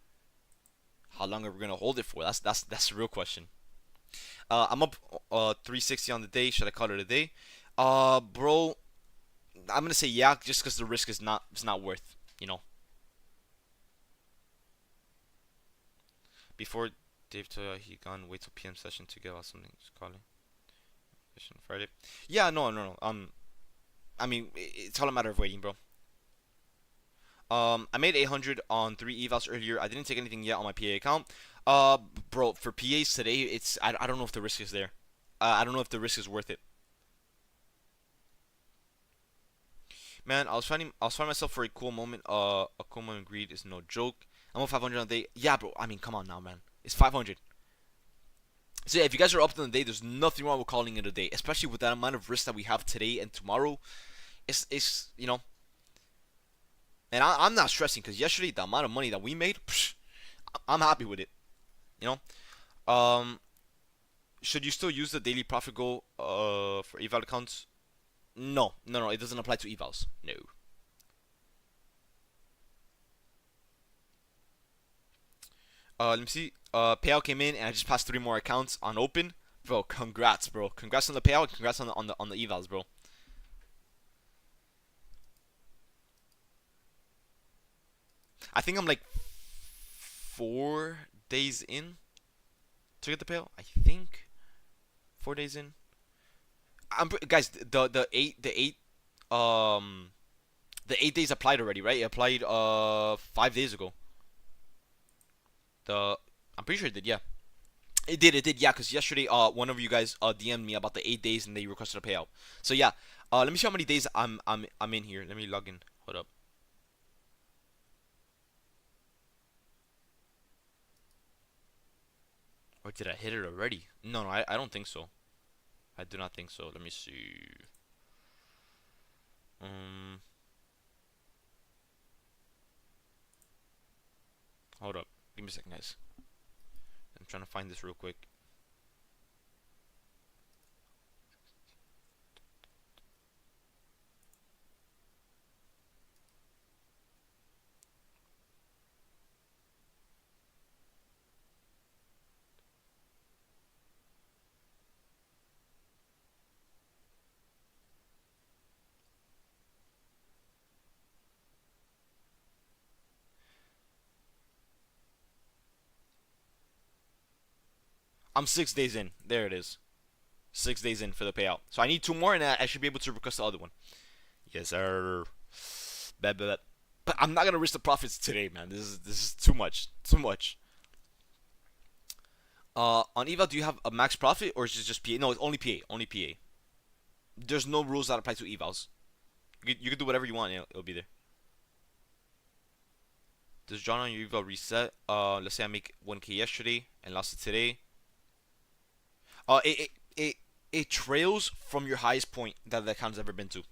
how long are we gonna hold it for? That's the real question. I'm up 360 on the day. Should I call it a day? Bro, I'm gonna say yeah, just because the risk is not it's not worth. You know, before Dave told he gone wait till PM session to get out something. Just calling session Friday. Yeah, no, no, no. I mean, it's all a matter of waiting, bro. I made 800 on 3 evals earlier. I didn't take anything yet on my PA account. Bro, for PAs today, I don't know if the risk is there. I don't know if the risk is worth it. Man, I was finding myself for a cool moment. A cool moment greed is no joke. I'm on 500 on the day. Yeah, bro. I mean, come on now, man. It's 500. So yeah, if you guys are up to the day, there's nothing wrong with calling it a day, especially with that amount of risk that we have today and tomorrow. It's you know, and I'm not stressing because yesterday the amount of money that we made, psh, I'm happy with it. You know, should you still use the daily profit goal for eval accounts? No, no, no. It doesn't apply to evals. No. Let me see. Payout came in, and I just passed 3 more accounts on open. Bro, congrats, bro. Congrats on the payout. Congrats on the evals, bro. I think I'm like 4 days in to get the payout. I think 4 days in. Guys. Um the 8 days applied already, right? It applied 5 days ago. The I'm pretty sure it did. Yeah, it did. Yeah, because yesterday one of you guys DM'd me about the 8 days and they requested a payout. So yeah, let me see how many days I'm in here. Let me log in. Hold up. Or did I hit it already? No, no, I don't think so. I do not think so. Let me see. Um, Hold up. Give me a second, guys. I'm trying to find this real quick. I'm 6 days in. There it is. 6 days in for the payout. So I need 2 more, and I should be able to request the other one. Yes, sir. Bet, bet, bet. But I'm not gonna risk the profits today, man. This is too much. Too much. On Eva, do you have a max profit or is it just PA? No, it's only PA. Only PA. There's no rules that apply to evals. You can do whatever you want. It'll be there. Does John on your eval reset? Let's say I make 1K yesterday and lost it today. Uh, it it it, it trails from your highest point that the account's ever been to.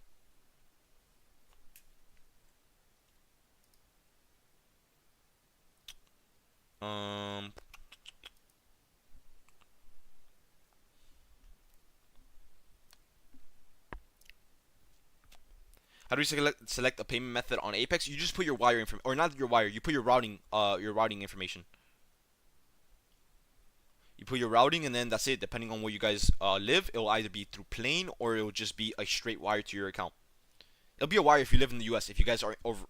Um, how do you select a payment method on Apex? You just put your wire information, or not your wire. You put your routing information. You put your routing, and then that's it. Depending on where you guys live, it will either be through plane or it will just be a straight wire to your account. It'll be a wire if you live in the U.S. If you guys are over,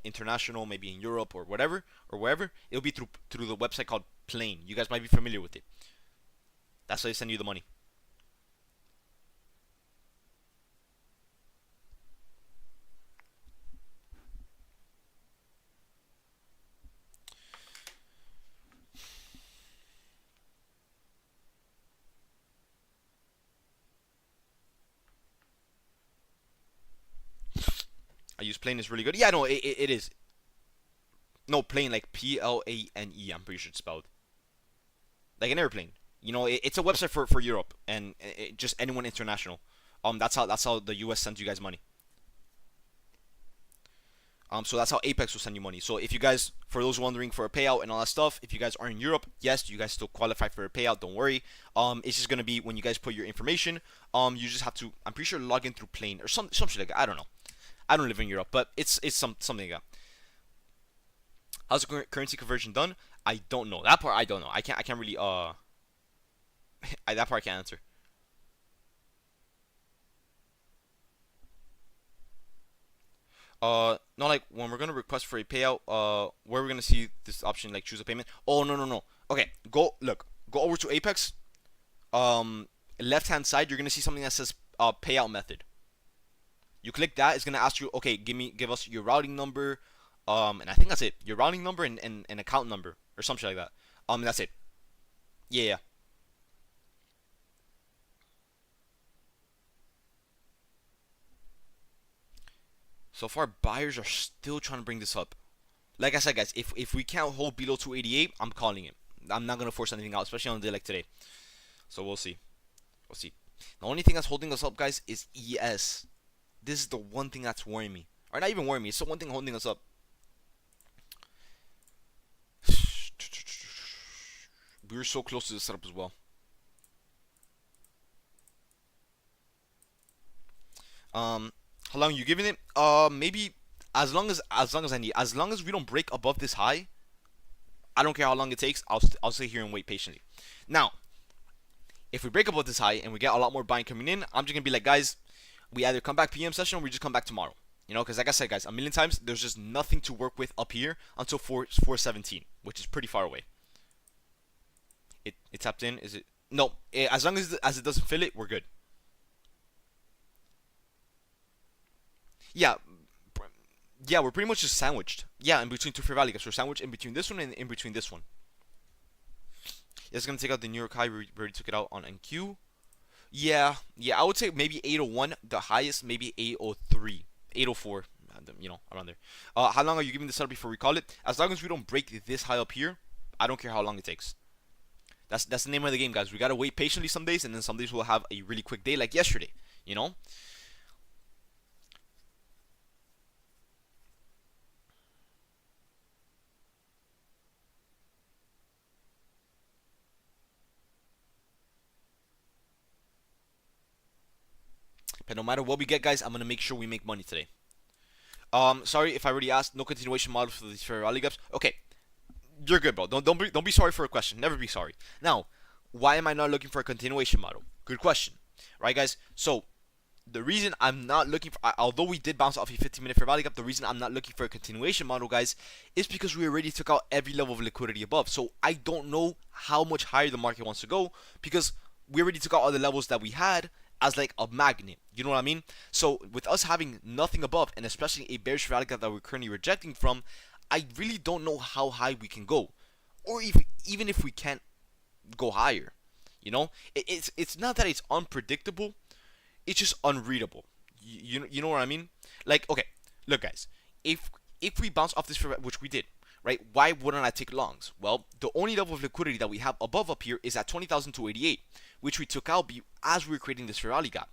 international, maybe in Europe or whatever or wherever, it'll be through the website called Plane. You guys might be familiar with it. That's how they send you the money. I use Plane is really good. Yeah, no, it is. No, Plane like Plane. I'm pretty sure it's spelled like an airplane. It's a website for Europe and just anyone international. That's how the U.S. sends you guys money. So that's how Apex will send you money. So if you guys, for those wondering for a payout and all that stuff, if you guys are in Europe, yes, you guys still qualify for a payout. Don't worry. It's just gonna be when you guys put your information. You just have to. I'm pretty sure log in through Plane or some shit like that. I don't know. I don't live in Europe, but it's something like that. How's the currency conversion done? I don't know. That part I don't know. I can't really that part I can't answer. No, like when we're gonna request for a payout, where we're gonna see this option, like choose a payment. Oh, no, no, no. Okay, go over to Apex. Left hand side, you're gonna see something that says payout method. You click that, it's gonna ask you, okay, give us your routing number, and I think that's it. Your routing number and account number or something like that. And that's it. Yeah, yeah. So far, buyers are still trying to bring this up. Like I said, guys, if we can't hold below 288, I'm calling it. I'm not gonna force anything out, especially on a day like today. So we'll see. We'll see. The only thing that's holding us up, guys, is ES. This is the one thing that's worrying me, or not even worrying me. It's the one thing holding us up. We were so close to the setup as well. How long are you giving it? Maybe as long as I need. As long as we don't break above this high, I don't care how long it takes. I'll stay here and wait patiently. Now, if we break above this high and we get a lot more buying coming in, I'm just gonna be like, guys, we either come back PM session or we just come back tomorrow. You know, because like I said, guys, a million times, there's just nothing to work with up here until 417, which is pretty far away. It tapped in. Is it? No. As long as it doesn't fill it, we're good. Yeah, yeah, we're pretty much just sandwiched. Yeah, in between two fair value gaps. We're sandwiched in between this one and in between this one. It's gonna take out the New York high. We already took it out on NQ. Yeah, yeah, I would say maybe 801. The highest, maybe 803, 804. You know, around there. How long are you giving this up before we call it? As long as we don't break this high up here, I don't care how long it takes. That's the name of the game, guys. We gotta wait patiently some days, and then some days we'll have a really quick day, like yesterday. You know. But no matter what we get, guys, I'm gonna make sure we make money today. Sorry if I already asked. No continuation model for these fair value gaps. Okay, you're good, bro. Don't be sorry for a question. Never be sorry. Now, why am I not looking for a continuation model? Good question, right, guys? So the reason I'm not looking for, although we did bounce off a 15-minute fair value gap, the reason I'm not looking for a continuation model, guys, is because we already took out every level of liquidity above. So I don't know how much higher the market wants to go because we already took out all the levels that we had as like a magnet. You know what I mean? So with us having nothing above, and especially a bearish fair value gap that we're currently rejecting from, I really don't know how high we can go, or even if we can't go higher. You know, it's not that it's unpredictable, it's just unreadable. You know what I mean? Like, okay, look, guys, if we bounce off this, which we did, right? Why wouldn't I take longs? Well, the only level of liquidity that we have above up here is at 20,288, which we took out as we were creating this fair value gap.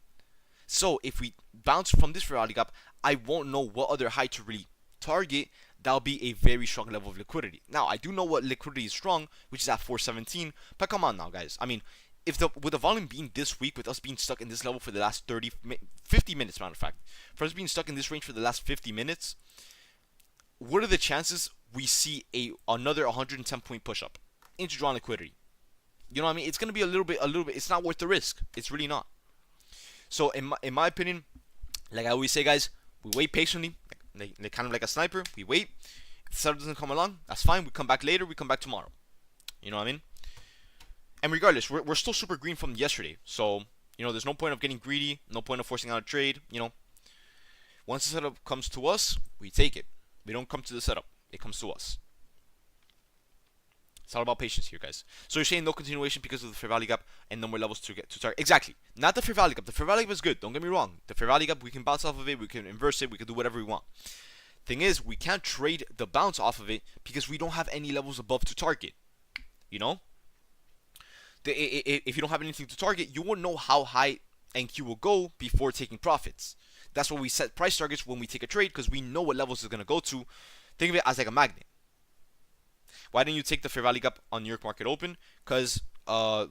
So if we bounce from this fair value gap, I won't know what other high to really target. That'll be a very strong level of liquidity. Now, I do know what liquidity is strong, which is at 417. But come on now, guys. I mean, if with the volume being this weak, with us being stuck in this level for the last 50 minutes, matter of fact, for us being stuck in this range for the last 50 minutes, what are the chances we see another 110 point push up into drawn liquidity? You know what I mean? It's gonna be a little bit. It's not worth the risk. It's really not. So in my opinion, like I always say, guys, we wait patiently, like kind of like a sniper. We wait. If the setup doesn't come along, that's fine. We come back later. We come back tomorrow. You know what I mean? And regardless, we're still super green from yesterday. So you know, there's no point of getting greedy. No point of forcing out a trade. You know, once the setup comes to us, we take it. We don't come to the setup. It comes to us. It's all about patience here, guys. So you're saying no continuation because of the fair value gap and no more levels to get to target. Exactly. Not the fair value gap. The fair value gap is good. Don't get me wrong. The fair value gap, we can bounce off of it. We can inverse it. We can do whatever we want. Thing is, we can't trade the bounce off of it because we don't have any levels above to target. You know? If you don't have anything to target, you won't know how high NQ will go before taking profits. That's why we set price targets when we take a trade, because we know what levels it's going to go to. Think of it as like a magnet. Why didn't you take the fair value gap on New York Market Open? Because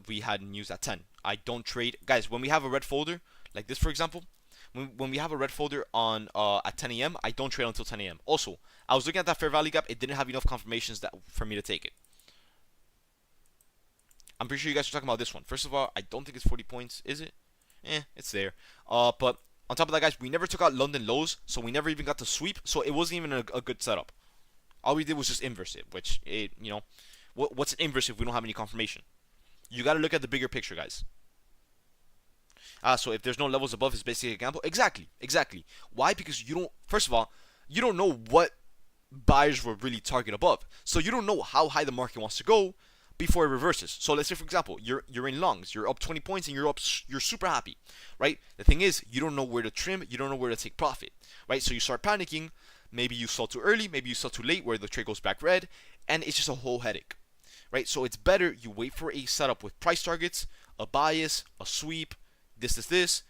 we had news at 10. I don't trade. Guys, when we have a red folder, like this for example, when we have a red folder on at 10 a.m., I don't trade until 10 a.m. Also, I was looking at that fair value gap. It didn't have enough confirmations for me to take it. I'm pretty sure you guys are talking about this one. First of all, I don't think it's 40 points. Is it? It's there. But On top of that, guys, we never took out London lows, so we never even got to sweep. So it wasn't even a good setup. All we did was just inverse it, which what's an inverse if we don't have any confirmation? You got to look at the bigger picture, guys. So if there's no levels above, it's basically a gamble. Exactly. Why? Because you don't. First of all, you don't know what buyers will really target above. So you don't know how high the market wants to go before it reverses. So let's say, for example, you're in longs, you're up 20 points, and you're super happy, right? The thing is, you don't know where to trim, you don't know where to take profit, right? So you start panicking. Maybe you sell too early, maybe you sell too late, where the trade goes back red, and it's just a whole headache, right? So it's better you wait for a setup with price targets, a bias, a sweep, this,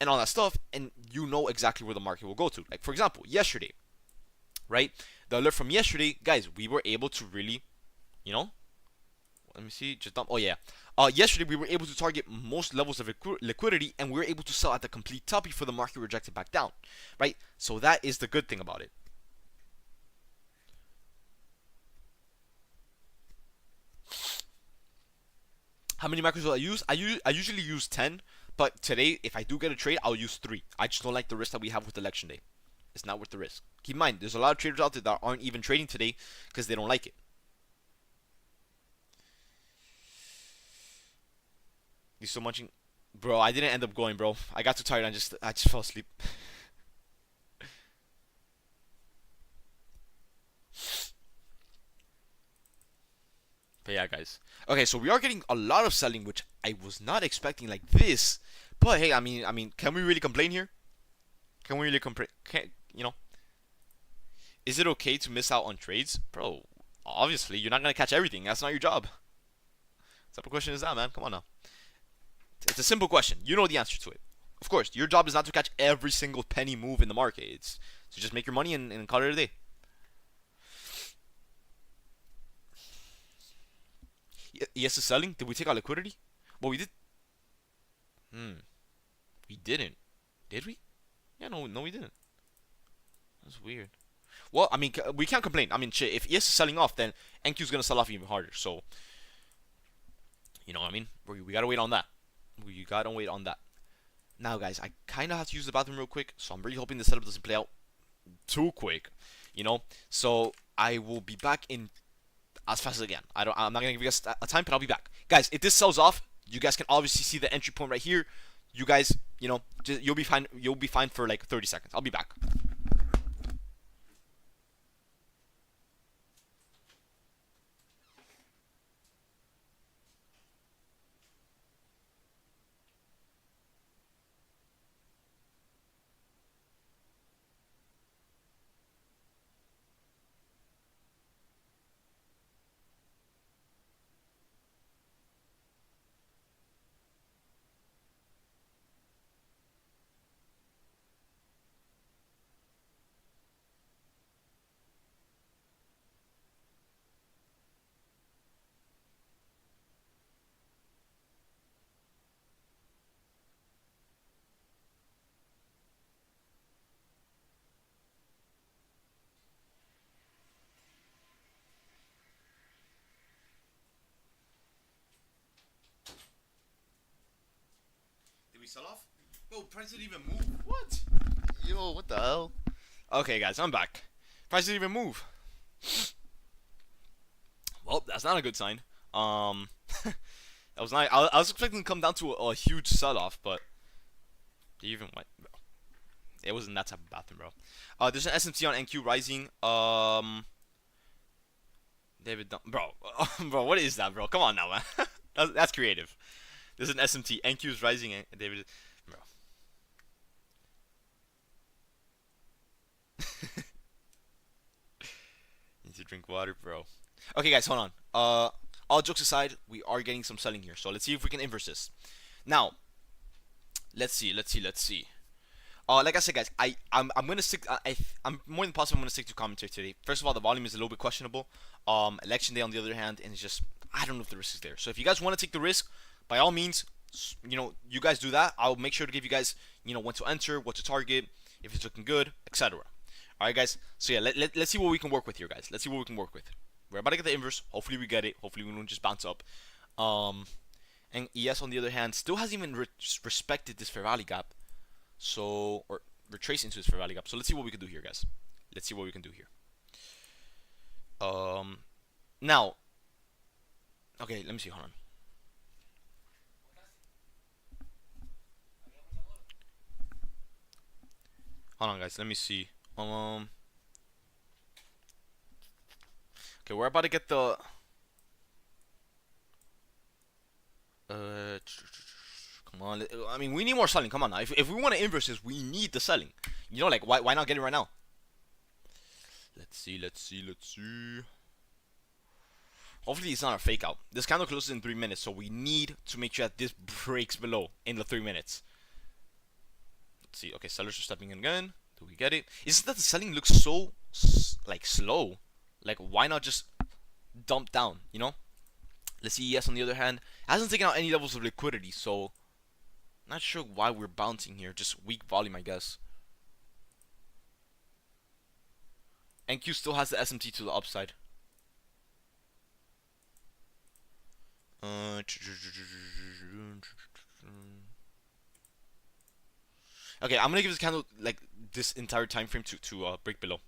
and all that stuff, and you know exactly where the market will go to. Like, for example, yesterday, right? The alert from yesterday, guys, we were able to really, let me see, just dump. Oh yeah, yesterday we were able to target most levels of liquidity, and we were able to sell at the complete top before the market rejected back down, right? So that is the good thing about it. How many macros will I use? I usually use 10, but today, if I do get a trade, I'll use 3. I just don't like the risk that we have with election day. It's not worth the risk. Keep in mind, there's a lot of traders out there that aren't even trading today because they don't like it. You still munching? Bro, I didn't end up going, bro. I got too tired and I just fell asleep. But yeah, guys. Okay, so we are getting a lot of selling, which I was not expecting like this. But hey, I mean, can we really complain here? Can we really complain? Is it okay to miss out on trades, bro? Obviously, you're not gonna catch everything. That's not your job. What type of question is that, man? Come on now. It's a simple question. You know the answer to it. Of course, your job is not to catch every single penny move in the market. It's to just make your money and call it a day. Yes, is selling. Did we take out liquidity? Well, we did. We didn't. Did we? Yeah, no, we didn't. That's weird. Well, I mean, we can't complain. I mean, shit, if ES is selling off, then NQ is gonna sell off even harder. So, you know what I mean? We gotta wait on that. We gotta wait on that. Now, guys, I kind of have to use the bathroom real quick, so I'm really hoping the setup doesn't play out too quick. So I will be back in as fast as again. I'm not gonna give you guys a time, but I'll be back, guys. If this sells off, you guys can obviously see the entry point right here. You guys, you'll be fine. You'll be fine for like 30 seconds. I'll be back. Did we sell off? Bro, price didn't even move. What? Yo, what the hell? Okay, guys, I'm back. Price didn't even move. Well, that's not a good sign. That was not. I was expecting to come down to a huge sell-off, but even what? Bro. It wasn't that type of bathroom, bro. There's an SMT on NQ rising. David, bro, bro, what is that, bro? Come on now, man. That's creative. There's an SMT. NQ is rising, and David, bro. Need to drink water, bro. Okay, guys, hold on. All jokes aside, we are getting some selling here, so let's see if we can inverse this. Now, let's see. Like I said, guys, I'm gonna stick. I'm more than positive I'm gonna stick to commentary today. First of all, the volume is a little bit questionable. Election day, on the other hand, and it's just I don't know if the risk is there. So if you guys want to take the risk, by all means, you guys do that. I'll make sure to give you guys, when to enter, what to target, if it's looking good, etc. All right, guys. So yeah, let's see what we can work with here, guys. Let's see what we can work with. We're about to get the inverse. Hopefully we get it. Hopefully we don't just bounce up. And ES on the other hand still hasn't even respected this fair value gap. So, or retrace into its fair value gap. So let's see what we can do here, guys. Let's see what we can do here. Now, okay, let me see. Hold on, guys. Let me see. Okay, we're about to get the. Come on. I mean, we need more selling. Come on now. If we want to inverse this, we need the selling. You know, like why not get it right now? Let's see. Hopefully it's not a fake out. This candle closes in 3 minutes, so we need to make sure that this breaks below in the 3 minutes. Let's see. Okay, sellers are stepping in again. Do we get it? Is it that the selling looks so like slow? Like why not just dump down? You know. Let's see. ES on the other hand hasn't taken out any levels of liquidity, so not sure why we're bouncing here. Just weak volume, I guess. NQ still has the SMT to the upside. Okay, I'm gonna give this candle like this entire time frame to break below.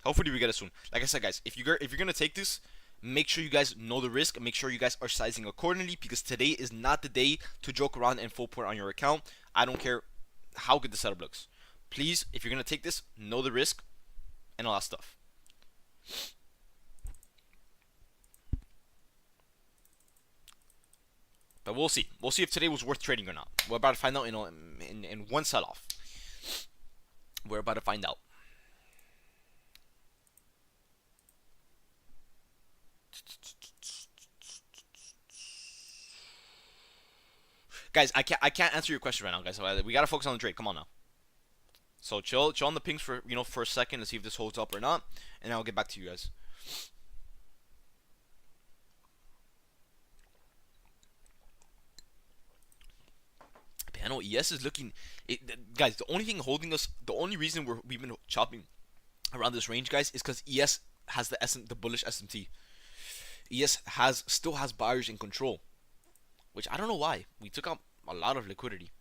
Hopefully we get it soon. Like I said, guys, if you're gonna take this, make sure you guys know the risk. Make sure you guys are sizing accordingly because today is not the day to joke around and full point on your account. I don't care how good the setup looks. Please, if you're gonna take this, know the risk and all that stuff. But we'll see. We'll see if today was worth trading or not. We're about to find out, in one sell-off. We're about to find out. Guys, I can't answer your question right now, guys. We gotta focus on the trade. Come on now. So chill on the pings for for a second to see if this holds up or not, and I'll get back to you guys. I know ES is looking. Guys, the only thing holding us, the only reason we've been chopping around this range, guys, is because ES has the bullish SMT. ES still has buyers in control, which I don't know why. We took out a lot of liquidity.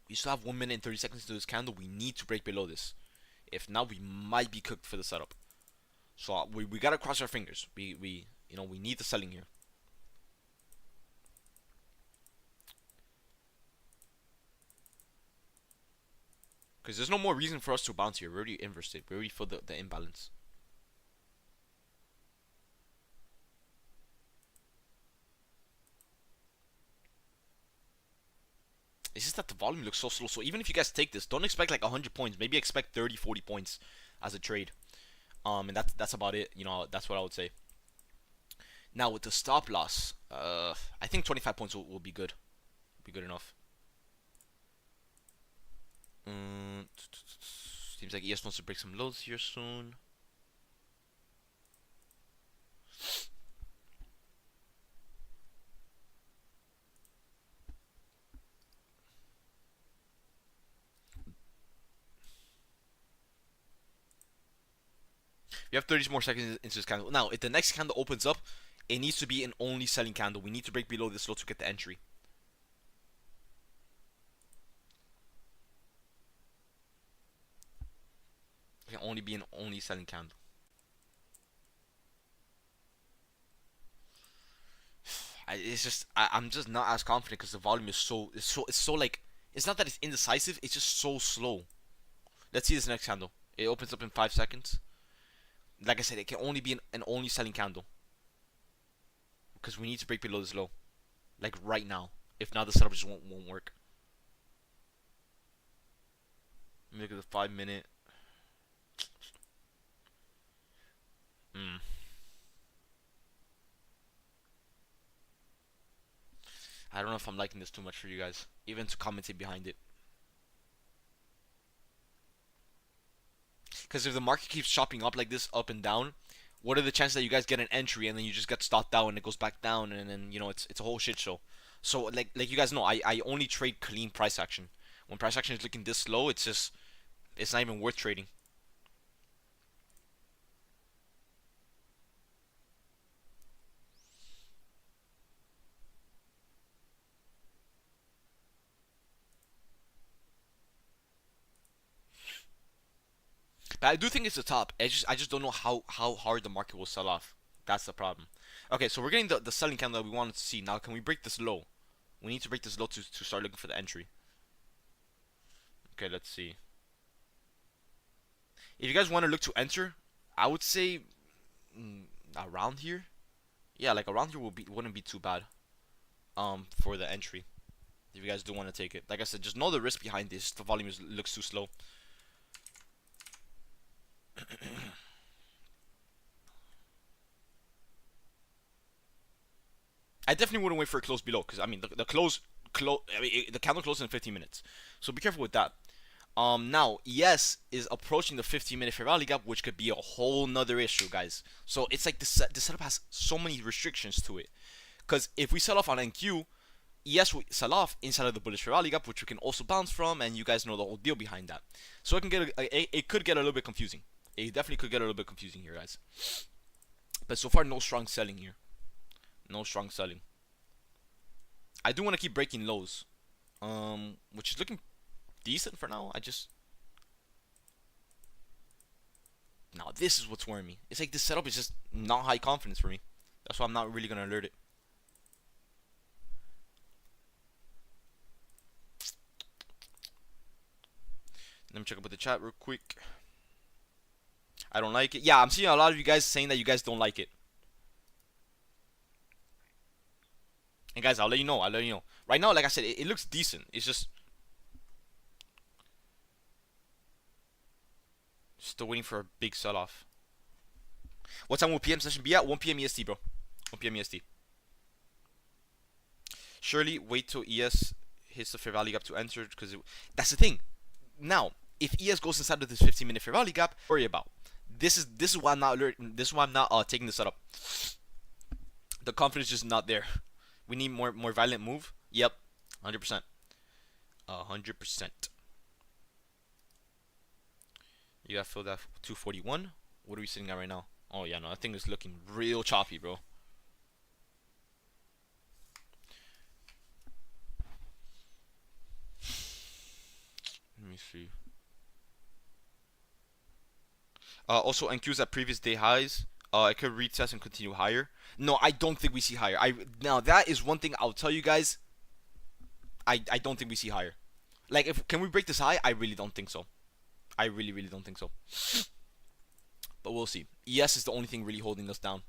We still have 1 minute and 30 seconds to this candle. We need to break below this. If not, we might be cooked for the setup. So we gotta cross our fingers. We need the selling here. Because there's no more reason for us to bounce here. We already inversed. We already filled the imbalance. It's just that the volume looks so slow. So even if you guys take this, don't expect like 100 points. Maybe expect 30, 40 points as a trade. And that's about it. That's what I would say. Now with the stop loss, I think 25 points will be good. Be good enough. Seems like ES wants to break some lows here soon. We have 30 more seconds into this candle. Now, if the next candle opens up, it needs to be an only selling candle. We need to break below this low to get the entry. It can only be an only selling candle. I'm just not as confident because the volume is so like, it's not that it's indecisive, it's just so slow. Let's see this next candle. It opens up in 5 seconds. Like I said, it can only be an only selling candle because we need to break below this low, like right now. If not, the setup just won't work. Let me look at the 5 minute. I don't know if I'm liking this too much for you guys, even to commentate behind it. Because if the market keeps chopping up like this, up and down, what are the chances that you guys get an entry and then you just get stopped out and it goes back down and then it's a whole shit show. So like you guys know, I only trade clean price action. When price action is looking this low, it's not even worth trading. But I do think it's the top. I just don't know how hard the market will sell off. That's the problem. Okay, so we're getting the selling candle that we wanted to see. Now, can we break this low? We need to break this low to start looking for the entry. Okay, let's see. If you guys want to look to enter, I would say around here. Yeah, like around here wouldn't be too bad. For the entry, if you guys do want to take it. Like I said, just know the risk behind this. The volume looks too slow. I definitely wouldn't wait for a close below, because I mean the the candle closed in 15 minutes, so be careful with that. Now ES is approaching the 15-minute fair value gap, which could be a whole nother issue, guys. So it's like the setup has so many restrictions to it, because if we sell off on NQ, ES will sell off inside of the bullish fair value gap, which we can also bounce from, and you guys know the whole deal behind that. So it could get a little bit confusing. It definitely could get a little bit confusing here, guys. But so far, no strong selling here. No strong selling. I do want to keep breaking lows, which is looking decent for now. Now this is what's worrying me. It's like this setup is just not high confidence for me. That's why I'm not really gonna alert it. Let me check up with the chat real quick. I don't like it. Yeah, I'm seeing a lot of you guys saying that you guys don't like it. And guys, I'll let you know. Right now, like I said, it looks decent. It's just still waiting for a big sell-off. What time will PM session be at? 1 PM EST, bro. 1 PM EST. Surely wait till ES hits the fair value gap to enter, because that's the thing. Now, if ES goes inside of this 15-minute fair value gap, worry about. This is why I'm not alerting. This is why I'm not taking the setup. The confidence is just not there. We need more violent move. Yep, 100%. 100%. You got filled at 241. What are we sitting at right now? Oh yeah, no, I think it's looking real choppy, bro. Let me see. Also, NQs at previous day highs. It could retest and continue higher. No, I don't think we see higher. Now that is one thing I'll tell you guys. I don't think we see higher. Like, can we break this high? I really don't think so. I really don't think so. But we'll see. ES is the only thing really holding us down.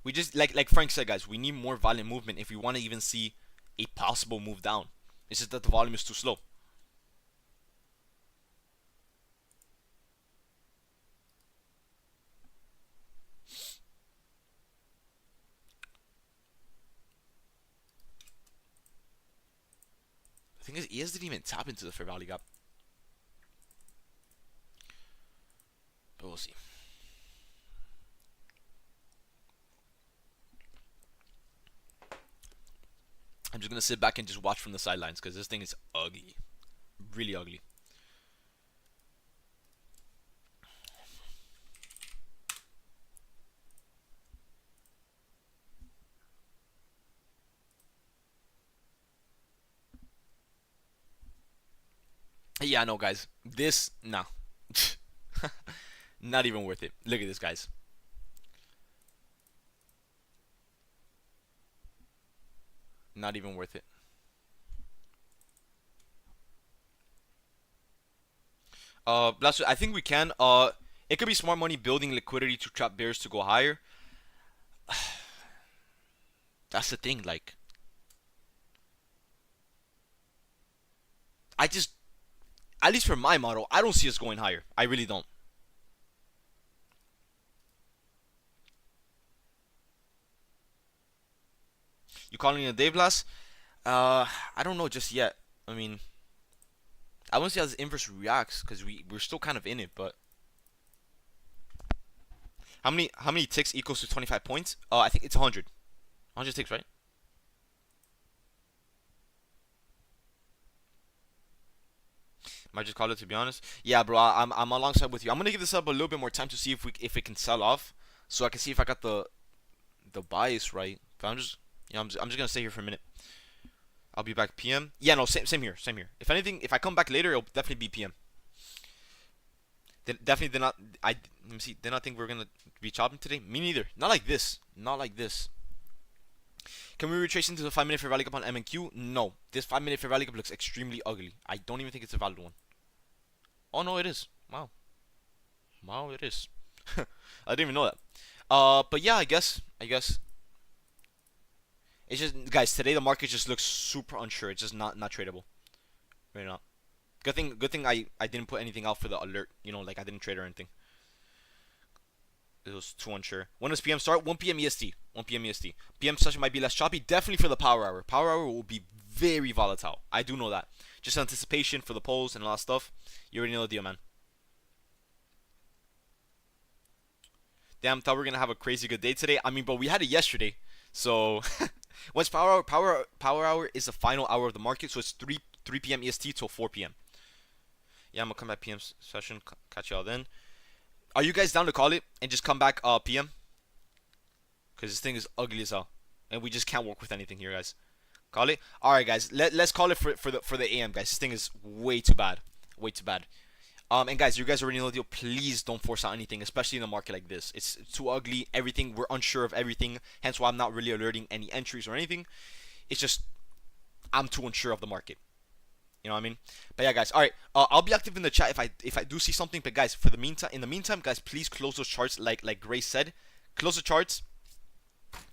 We just like Frank said, guys. We need more violent movement if we want to even see a possible move down. It's just that the volume is too slow. The thing is, ES didn't even tap into the fair value gap. But we'll see. I'm just gonna sit back and just watch from the sidelines, because this thing is ugly, really ugly. Yeah, no, guys, this nah, not even worth it. Look at this, guys. Not even worth it. I think we can. It could be smart money building liquidity to trap bears to go higher. That's the thing. Like, I just, at least for my model, I don't see us going higher. I really don't. You calling it a day blast? I don't know just yet. I mean, I want to see how this inverse reacts, because we're still kind of in it. But how many ticks equals to 25 points? I think it's 100. 100 ticks, right? Might just call it, to be honest. Yeah, bro. I'm alongside with you. I'm gonna give this up a little bit more time to see if it can sell off, so I can see if I got the the bias right. But I'm just gonna stay here for a minute. I'll be back PM. Yeah, no, same here, same here. If anything, if I come back later, it'll definitely be PM. They definitely did not. Let me see. Did not think we are gonna be chopping today. Me neither. Not like this. Not like this. Can we retrace into the 5-minute fair value gap on M and Q? No. This 5-minute fair value gap looks extremely ugly. I don't even think it's a valid one. Oh no, it is. Wow. Wow, it is. I didn't even know that. But yeah, I guess. It's just, guys, today the market just looks super unsure. It's just not tradable. Right now. Good thing I didn't put anything out for the alert. You know, like I didn't trade or anything. It was too unsure. When does PM start? 1 p.m. EST. 1 p.m. EST. PM session might be less choppy. Definitely for the power hour. Power hour will be very volatile. I do know that. Just anticipation for the polls and all that stuff. You already know the deal, man. Damn, thought we were gonna have a crazy good day today. I mean, but we had it yesterday. So once power hour is the final hour of the market, so it's 3 p.m. EST till 4 p.m. Yeah, I'm gonna come back PM session. Catch y'all then. Are you guys down to call it and just come back PM? Because this thing is ugly as hell, and we just can't work with anything here, guys. Call it. All right, guys. Let's call it for the AM, guys. This thing is way too bad. Way too bad. And guys, you guys already know the deal. Please don't force out anything, especially in a market like this. It's too ugly. Everything, we're unsure of everything. Hence why I'm not really alerting any entries or anything. It's just I'm too unsure of the market. You know what I mean? But yeah, guys. All right. I'll be active in the chat if I do see something. But guys, in the meantime, guys, please close those charts. Like Grace said, close the charts.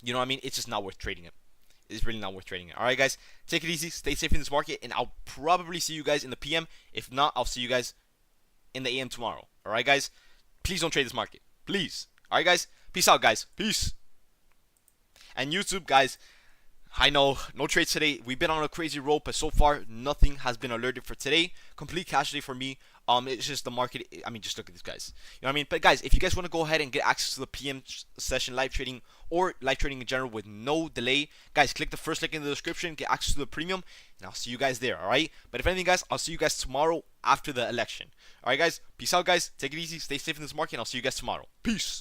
You know what I mean? It's just not worth trading it. It's really not worth trading it. All right, guys. Take it easy. Stay safe in this market, and I'll probably see you guys in the PM. If not, I'll see you guys in the AM tomorrow. All right, guys. Please don't trade this market. Please. All right, guys. Peace out, guys. Peace. And YouTube, guys. I know, no trades today. We've been on a crazy roll, but so far nothing has been alerted for today. Complete cash day for me. It's just the market. I mean, just look at these guys. You know what I mean? But guys, if you guys want to go ahead and get access to the PM session live trading or live trading in general with no delay, guys, click the first link in the description. Get access to the premium, and I'll see you guys there. All right? But if anything, guys, I'll see you guys tomorrow after the election. All right, guys. Peace out, guys. Take it easy. Stay safe in this market, and I'll see you guys tomorrow. Peace.